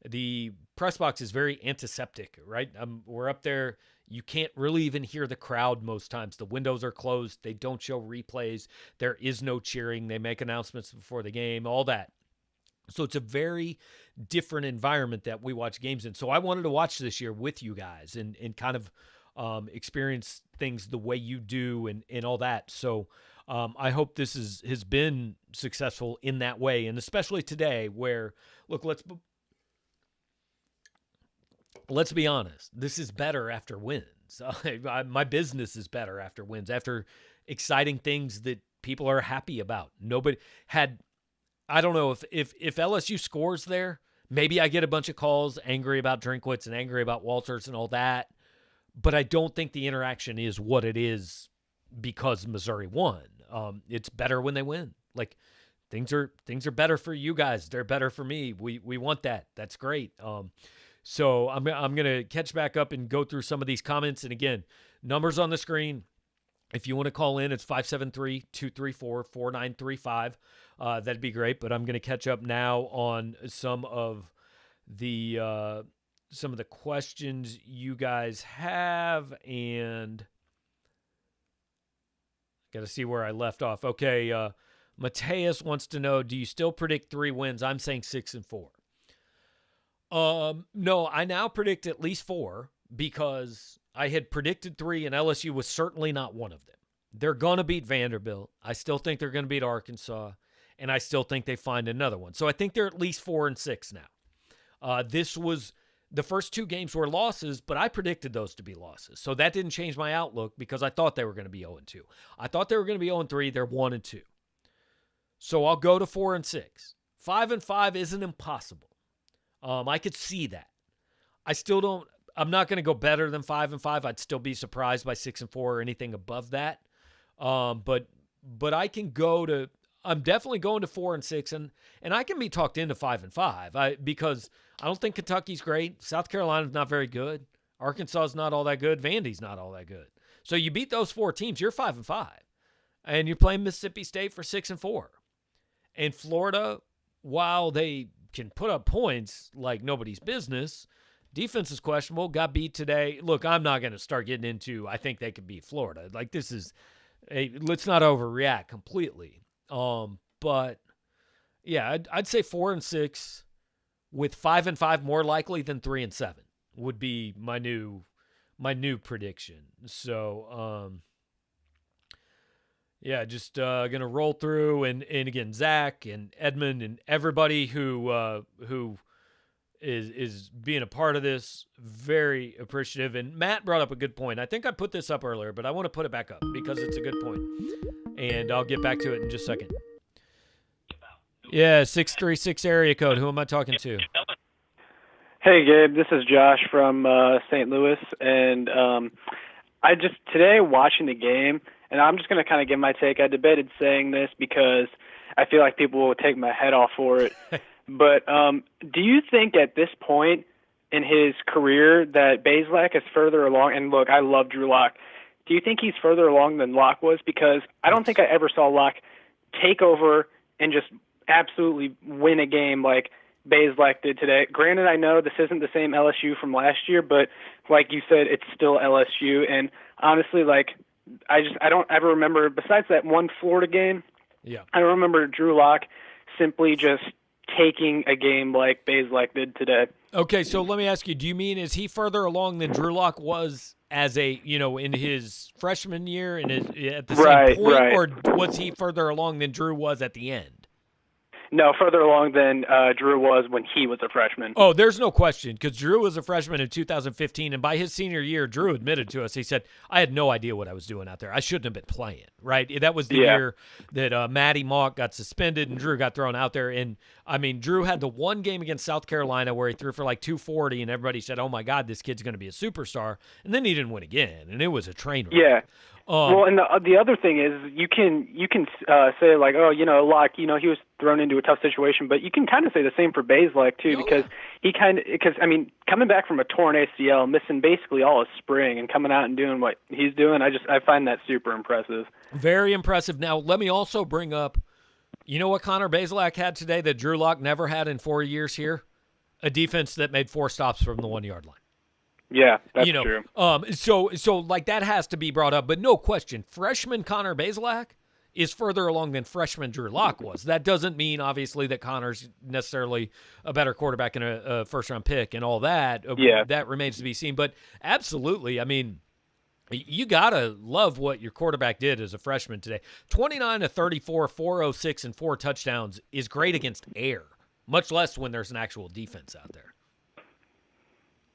the press box is very antiseptic, right? We're up there. You can't really even hear the crowd most times. The windows are closed. They don't show replays. There is no cheering. They make announcements before the game, all that. So it's a very different environment that we watch games in. So I wanted to watch this year with you guys and kind of experience things the way you do and all that. So I hope this has been successful in that way. And especially today where, look, let's be honest. This is better after wins. My business is better after wins, after exciting things that people are happy about. Nobody had... I don't know if LSU scores there, maybe I get a bunch of calls angry about Drinkwitz and angry about Walters and all that, but I don't think the interaction is what it is because Missouri won. It's better when they win. Like things are better for you guys. They're better for me. We want that. That's great. So I'm gonna catch back up and go through some of these comments. And again, numbers on the screen. If you want to call in, it's 573-234-4935. That'd be great. But I'm going to catch up now on some of the questions you guys have, and got to see where I left off. Okay, Mateus wants to know, do you still predict 3 wins? I'm saying 6 and 4. No, I now predict at least 4 because I had predicted 3, and LSU was certainly not one of them. They're going to beat Vanderbilt. I still think they're going to beat Arkansas, and I still think they find another one. So I think they're at least 4 and 6 now. This was the first 2 games were losses, but I predicted those to be losses. So that didn't change my outlook because I thought they were going to be 0 and 2. I thought they were going to be 0 and 3. They're 1 and 2. So I'll go to 4 and 6. 5 and 5 isn't impossible. I could see that. I'm not going to go better than 5 and 5. I'd still be surprised by 6 and 4 or anything above that. But I can go to. I'm definitely going to 4 and 6, and I can be talked into 5 and 5. Because I don't think Kentucky's great. South Carolina's not very good. Arkansas's not all that good. Vandy's not all that good. So you beat those 4 teams, you're 5 and 5, and you're playing Mississippi State for 6 and 4. And Florida, while they can put up points like nobody's business, defense is questionable. Got beat today. Look, I'm not going to start getting into I think they could beat Florida. Like this is let's not overreact completely. But yeah, I'd say 4 and 6 with 5-5 more likely than 3-7 would be my new prediction. So, yeah, just gonna roll through and again, Zach and Edmund and everybody who is being a part of this, very appreciative. And Matt brought up a good point. I think I put this up earlier, but I want to put it back up because it's a good point. And I'll get back to it in just a second. Yeah, 636 area code. Who am I talking to? Hey, Gabe. This is Josh from St. Louis. And I just, today watching the game, and I'm just going to kind of give my take. I debated saying this because I feel like people will take my head off for it. But do you think at this point in his career that Bazelak is further along? And look, I love Drew Lock. Do you think he's further along than Lock was? Because I don't think I ever saw Lock take over and just absolutely win a game like Bazelak did today. Granted, I know this isn't the same LSU from last year, but like you said, it's still LSU. And honestly, like I don't ever remember, besides that one Florida game, I don't remember Drew Lock simply just taking a game like Bazelak did today. Okay, so let me ask you, do you mean is he further along than Drew Lock was as a, in his freshman year and at the same point, or was he further along than Drew was at the end? No, further along than Drew was when he was a freshman. Oh, there's no question, because Drew was a freshman in 2015, and by his senior year, Drew admitted to us, he said, I had no idea what I was doing out there. I shouldn't have been playing, right? That was the year that Matty Mock got suspended and Drew got thrown out there. And, I mean, Drew had the one game against South Carolina where he threw for like 240, and everybody said, oh, my God, this kid's going to be a superstar. And then he didn't win again, and it was a train wreck. Yeah. Well, and the other thing is you can say like, oh, Locke, he was thrown into a tough situation, but you can kind of say the same for Bazelak too, because I mean, coming back from a torn ACL, missing basically all of spring, and coming out and doing what he's doing, I find that super impressive. Very impressive. Now, let me also bring up, you know what Connor Bazelak had today that Drew Lock never had in 4 years here? A defense that made 4 stops from the 1 yard line. Yeah, that's true. So like that has to be brought up, but no question, freshman Connor Bazelak is further along than freshman Drew Lock was. That doesn't mean obviously that Connor's necessarily a better quarterback and a first-round pick and all that. Yeah, that remains to be seen. But absolutely, I mean, you gotta love what your quarterback did as a freshman today. 29 to 34, 406, and 4 touchdowns is great against air, much less when there's an actual defense out there.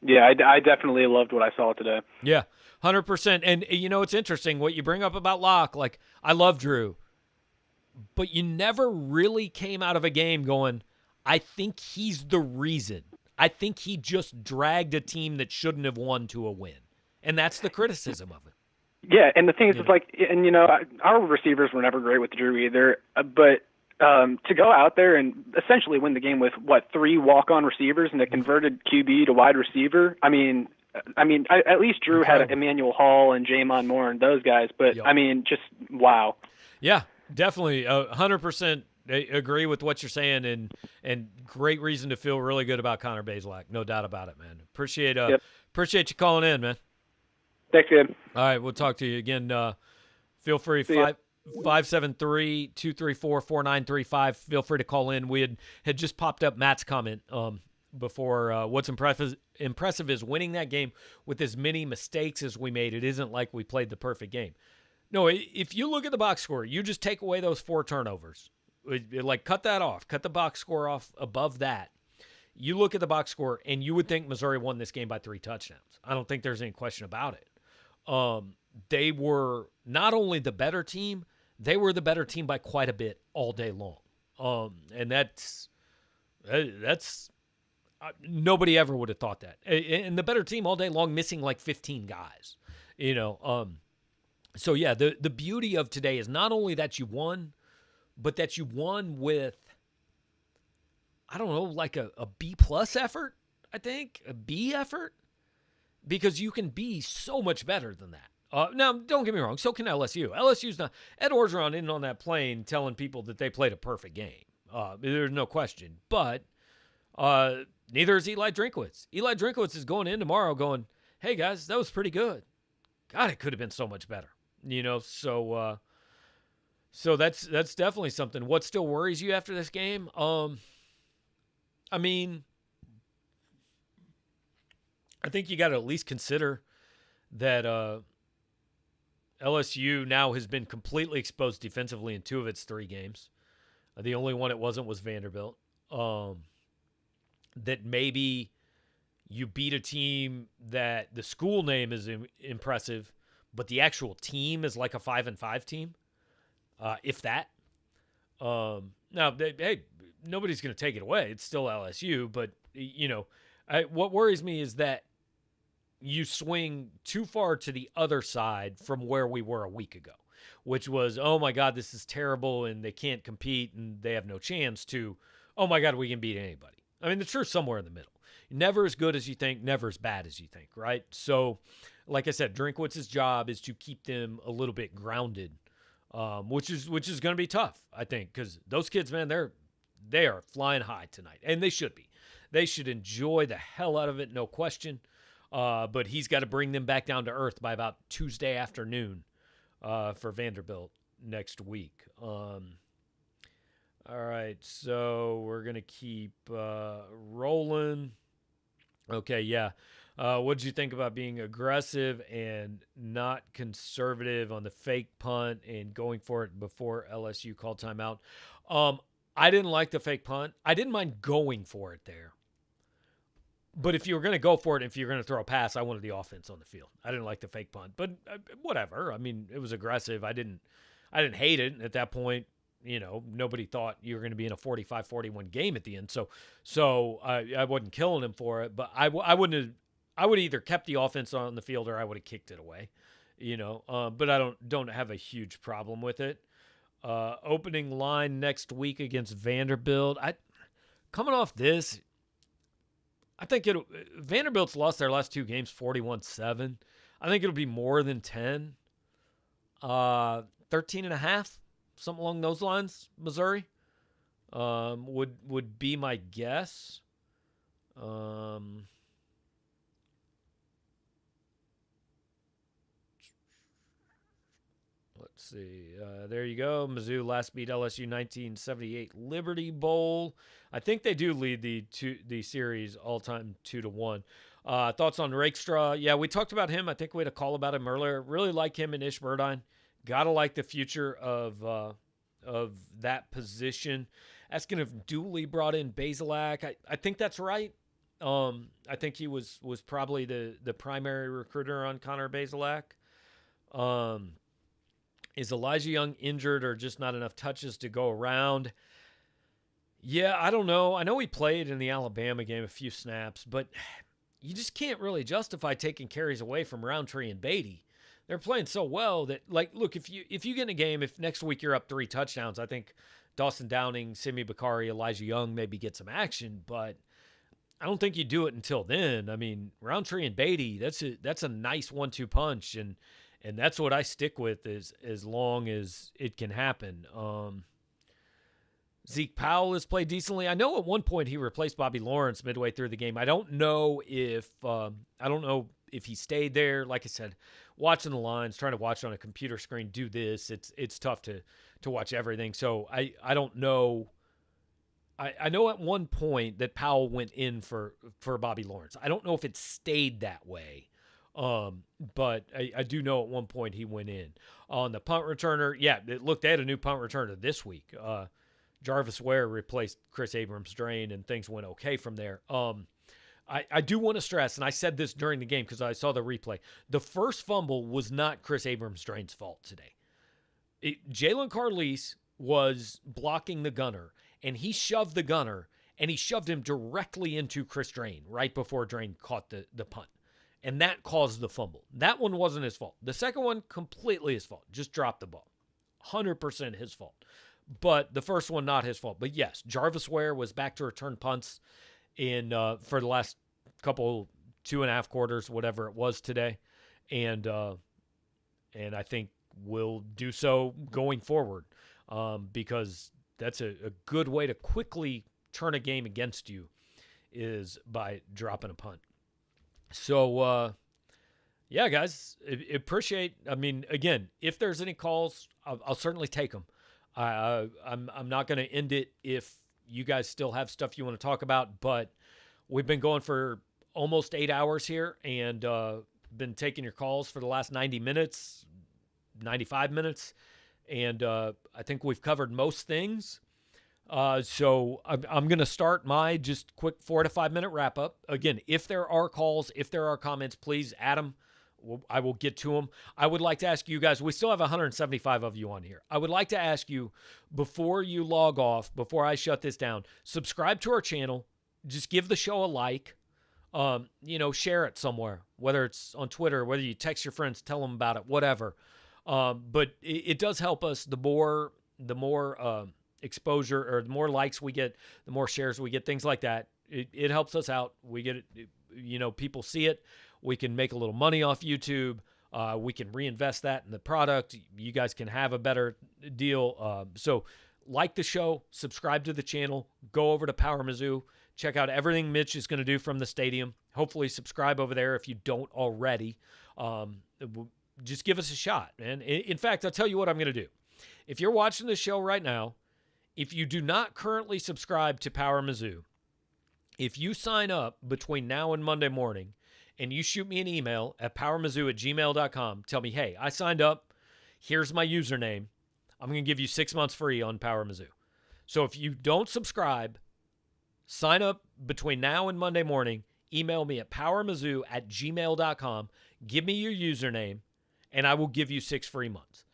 Yeah, I definitely loved what I saw today. Yeah, 100%. And, it's interesting what you bring up about Locke. Like, I love Drew, but you never really came out of a game going, I think he's the reason. I think he just dragged a team that shouldn't have won to a win. And that's the criticism of it. Yeah, and the thing is, it's like, and, our receivers were never great with Drew either, but to go out there and essentially win the game with 3 walk-on receivers and a converted QB to wide receiver. I mean, at least Drew had Emmanuel Hall and Jamon Moore and those guys, but I mean, just wow. Yeah, definitely 100% agree with what you're saying, and great reason to feel really good about Connor Bazelak. No doubt about it, man. Appreciate you calling in, man. Thanks, Ed. All right, we'll talk to you again. Feel free. 573-234-4935. Feel free to call in. We had just popped up Matt's comment before. What's impressive is winning that game with as many mistakes as we made. It isn't like we played the perfect game. No, if you look at the box score, you just take away those 4 turnovers. Like, cut that off. Cut the box score off above that. You look at the box score, and you would think Missouri won this game by 3 touchdowns. I don't think there's any question about it. They were not only the better team, they were the better team by quite a bit all day long. And that's nobody ever would have thought that. And the better team all day long, missing like 15 guys, So yeah, the beauty of today is not only that you won, but that you won with, I don't know, like a B+ effort, I think, a B effort, because you can be so much better than that. Now, don't get me wrong, so can LSU. LSU's not – Ed Orgeron isn't on that plane telling people that they played a perfect game. There's no question. But neither is Eli Drinkwitz. Eli Drinkwitz is going in tomorrow going, hey, guys, that was pretty good. God, it could have been so much better. So that's definitely something. What still worries you after this game? I mean, I think you got to at least consider that LSU now has been completely exposed defensively in 2 of its 3 games. The only one it wasn't was Vanderbilt. That maybe you beat a team that the school name is impressive, but the actual team is like a 5-5 team, if that. Now, hey, nobody's going to take it away. It's still LSU, but, what worries me is that you swing too far to the other side from where we were a week ago, which was, oh, my God, this is terrible, and they can't compete, and they have no chance, to, oh, my God, we can beat anybody. I mean, the truth's somewhere in the middle. Never as good as you think, never as bad as you think, right? So, like I said, Drinkwitz's job is to keep them a little bit grounded, which is going to be tough, I think, because those kids, man, they are flying high tonight, and they should be. They should enjoy the hell out of it, no question. But he's got to bring them back down to earth by about Tuesday afternoon for Vanderbilt next week. All right, so we're going to keep rolling. Okay, yeah. What did you think about being aggressive and not conservative on the fake punt and going for it before LSU called timeout? I didn't like the fake punt. I didn't mind going for it there. But if you were going to go for it, if you're going to throw a pass, I wanted the offense on the field. I didn't like the fake punt, but whatever. I mean, it was aggressive. I didn't hate it at that point. Nobody thought you were going to be in a 45-41 game at the end. So I wasn't killing him for it, but I would have either kept the offense on the field or I would have kicked it away, but I don't have a huge problem with it. Opening line next week against Vanderbilt. Coming off this, I think Vanderbilt's lost their last 2 games 41-7. I think it'll be more than 10. 13.5. Something along those lines, Missouri, would be my guess. Let's see. There you go. Mizzou last beat LSU 1978 Liberty Bowl. I think they do lead the series all-time 2-1. Thoughts on Rakestraw? Yeah, we talked about him. I think we had a call about him earlier. Really like him and Ish Burdine. Gotta like the future of that position. Asking if Dooley brought in Bazelak. I think that's right. I think he was probably the primary recruiter on Connor Bazelak. Is Elijah Young injured or just not enough touches to go around? Yeah, I don't know. I know he played in the Alabama game a few snaps, but you just can't really justify taking carries away from Roundtree and Beatty. They're playing so well that, look, if you get in a game, if next week you're up 3 touchdowns, I think Dawson Downing, Simi Bakari, Elijah Young maybe get some action, but I don't think you do it until then. I mean, Roundtree and Beatty, that's a nice 1-2 punch, and that's what I stick with as long as it can happen. Zeke Powell has played decently. I know at one point he replaced Bobby Lawrence midway through the game. I don't know if he stayed there. Like I said, watching the lines, trying to watch on a computer screen, do this. It's tough to watch everything. So I don't know. I know at one point that Powell went in for Bobby Lawrence. I don't know if it stayed that way. But I do know at one point he went in. On the punt returner, yeah, they had a new punt returner this week. Jarvis Ware replaced Chris Abrams-Drain, and things went okay from there. I do want to stress, and I said this during the game because I saw the replay, the first fumble was not Chris Abrams-Drain's fault today. Jalen Carlise was blocking the gunner, and he shoved the gunner, and he shoved him directly into Chris Drain right before Drain caught the punt. And that caused the fumble. That one wasn't his fault. The second one, completely his fault. Just dropped the ball. 100% his fault. But the first one, not his fault. But yes, Jarvis Ware was back to return punts for the last couple, 2.5 quarters, whatever it was today. And I think will do so going forward because that's a good way to quickly turn a game against you is by dropping a punt. So, yeah, guys, appreciate. I mean, again, if there's any calls, I'll certainly take them. I'm not going to end it if you guys still have stuff you want to talk about, but we've been going for almost 8 hours here and been taking your calls for the last 90 minutes, 95 minutes. And I think we've covered most things. So I'm going to start my just quick 4 to 5 minute wrap up. Again, if there are calls, if there are comments, please add them. I will get to them. I would like to ask you guys, we still have 175 of you on here. I would like to ask you, before you log off, before I shut this down, subscribe to our channel. Just give the show a like. Share it somewhere, whether it's on Twitter, whether you text your friends, tell them about it, whatever. But it does help us. The more exposure or the more likes we get, the more shares we get, things like that. It helps us out. We get it, people see it. We can make a little money off YouTube. We can reinvest that in the product. You guys can have a better deal. So like the show, subscribe to the channel, go over to Power Mizzou, check out everything Mitch is going to do from the stadium. Hopefully subscribe over there if you don't already. Just give us a shot. And in fact, I'll tell you what I'm going to do. If you're watching this show right now, if you do not currently subscribe to Power Mizzou, if you sign up between now and Monday morning and you shoot me an email at powermizzou@gmail.com, tell me, hey, I signed up. Here's my username. I'm going to give you 6 months free on Power Mizzou. So if you don't subscribe, sign up between now and Monday morning. Email me at powermizzou@gmail.com. Give me your username, and I will give you 6 free months.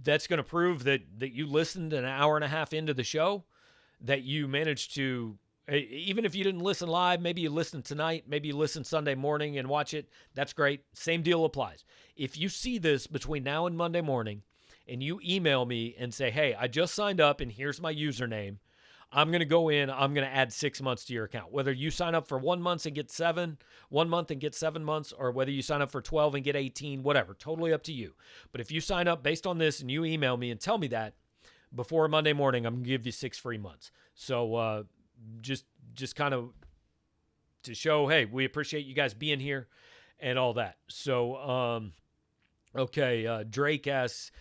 That's going to prove that you listened an hour and a half into the show, that you managed to, even if you didn't listen live, maybe you listened tonight, maybe you listen Sunday morning and watch it. That's great. Same deal applies. If you see this between now and Monday morning and you email me and say, hey, I just signed up and here's my username, I'm going to go in, I'm going to add 6 months to your account. Whether you sign up for 1 month and get 7 months, or whether you sign up for 12 and get 18, whatever, totally up to you. But if you sign up based on this and you email me and tell me that before Monday morning, I'm going to give you 6 free months. So just kind of to show, hey, we appreciate you guys being here and all that. So, Drake asks,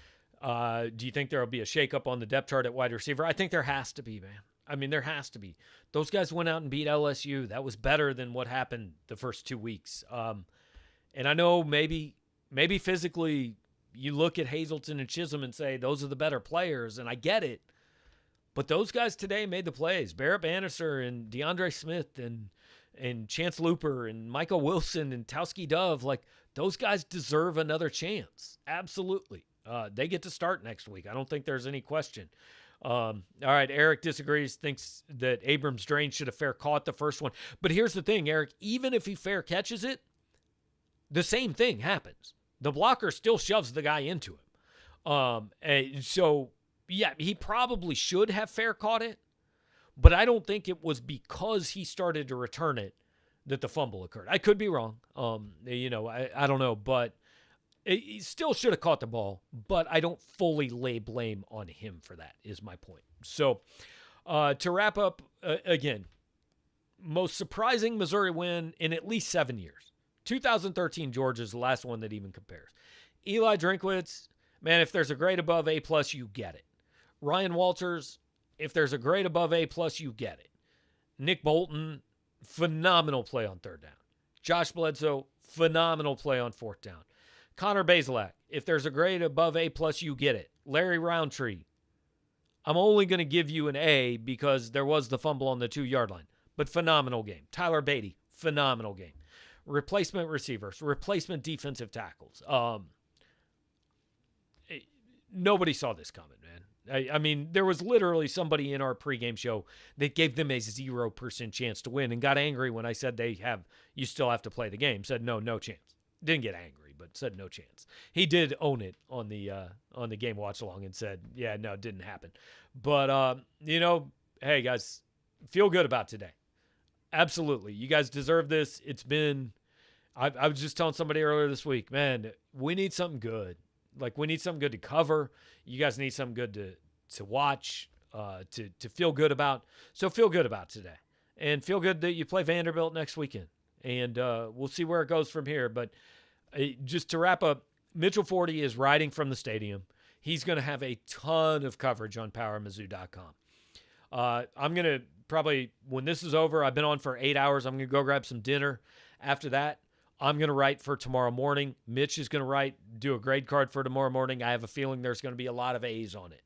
do you think there will be a shakeup on the depth chart at wide receiver? I think there has to be, man. I mean, there has to be. Those guys went out and beat LSU. That was better than what happened the first 2 weeks. And I know maybe physically you look at Hazleton and Chisholm and say those are the better players, and I get it. But those guys today made the plays. Barrett Bannister and DeAndre Smith and Chance Looper and Michael Wilson and Towski Dove, like those guys deserve another chance. Absolutely. They get to start next week. I don't think there's any question. All right, Eric disagrees, thinks that Abrams Drain should have fair caught the first one. But here's the thing, Eric, even if he fair catches it, the same thing happens. The blocker still shoves the guy into him. And so, yeah, he probably should have fair caught it, but I don't think it was because he started to return it that the fumble occurred. I could be wrong. I don't know, but he still should have caught the ball, but I don't fully lay blame on him for that, is my point. So to wrap up, again, most surprising Missouri win in at least 7 years. 2013 Georgia's the last one that even compares. Eli Drinkwitz, man, if there's a grade above A+, you get it. Ryan Walters, if there's a grade above A+, you get it. Nick Bolton, phenomenal play on third down. Josh Bledsoe, phenomenal play on fourth down. Connor Bazelak, if there's a grade above A+, you get it. Larry Roundtree, I'm only going to give you an A because there was the fumble on the 2-yard line, but phenomenal game. Tyler Beatty, phenomenal game. Replacement receivers, replacement defensive tackles. Nobody saw this coming, man. I mean, there was literally somebody in our pregame show that gave them a 0% chance to win and got angry when I said you still have to play the game. Said no chance. Didn't get angry, but said no chance. He did own it on the game watch along and said, yeah, no, it didn't happen. But hey guys, feel good about today. Absolutely, you guys deserve this. It's been. I was just telling somebody earlier this week, man, we need something good. Like, we need something good to cover. You guys need something good to watch, to feel good about. So feel good about today. And feel good that you play Vanderbilt next weekend. And we'll see where it goes from here. But just to wrap up, Mitchell Forty is riding from the stadium. He's going to have a ton of coverage on PowerMizzou.com. I'm going to probably when this is over, I've been on for 8 hours. I'm going to go grab some dinner. After that, I'm going to write for tomorrow morning. Mitch is going to do a grade card for tomorrow morning. I have a feeling there's going to be a lot of A's on it.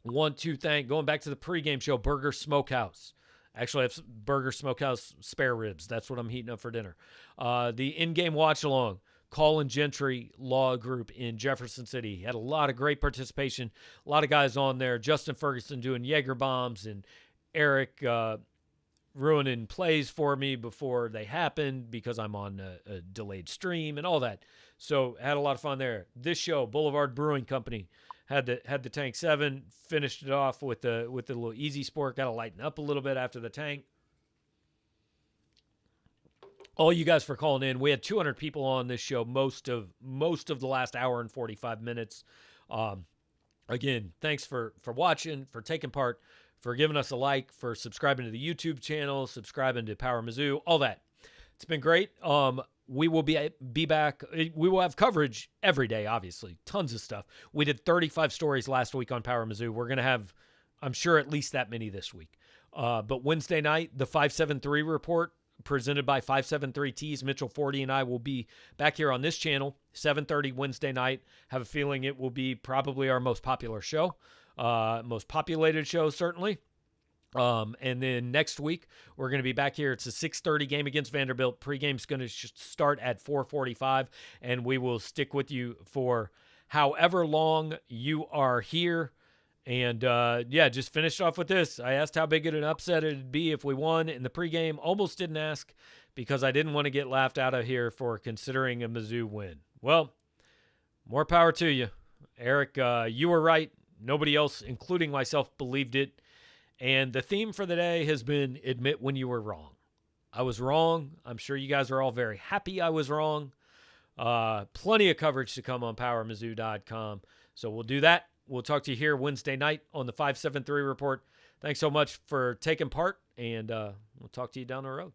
Want to thank, going back to the pregame show, Burger Smokehouse. Actually, I have Burger Smokehouse spare ribs. That's what I'm heating up for dinner. The in-game watch-along, Colin Gentry Law Group in Jefferson City. Had a lot of great participation. A lot of guys on there. Justin Ferguson doing Jaeger bombs, and Eric ruining plays for me before they happened because I'm on a delayed stream and all that. So had a lot of fun there. This show, Boulevard Brewing Company, had the Tank 7, finished it off with the little Easy Sport. Got to lighten up a little bit after the Tank. All you guys for calling in. We had 200 people on this show most of the last hour and 45 minutes. Again, thanks for watching, for taking part, for giving us a like, for subscribing to the YouTube channel, subscribing to Power Mizzou, all that. It's been great. We will be back. We will have coverage every day, obviously. Tons of stuff. We did 35 stories last week on Power Mizzou. We're going to have, I'm sure, at least that many this week. But Wednesday night, the 573 report presented by 573 Tees. Mitchell Forty and I will be back here on this channel, 7:30 Wednesday night. Have a feeling it will be probably our most popular show. Most populated show, certainly. And then next week, we're going to be back here. It's a 6:30 game against Vanderbilt. Pregame's going to start at 4:45, and we will stick with you for however long you are here. And, just finished off with this. I asked how big of an upset it would be if we won in the pregame. Almost didn't ask because I didn't want to get laughed out of here for considering a Mizzou win. Well, more power to you. Eric, you were right. Nobody else, including myself, believed it. And the theme for the day has been admit when you were wrong. I was wrong. I'm sure you guys are all very happy I was wrong. Plenty of coverage to come on PowerMizzou.com. So we'll do that. We'll talk to you here Wednesday night on the 573 report. Thanks so much for taking part, and we'll talk to you down the road.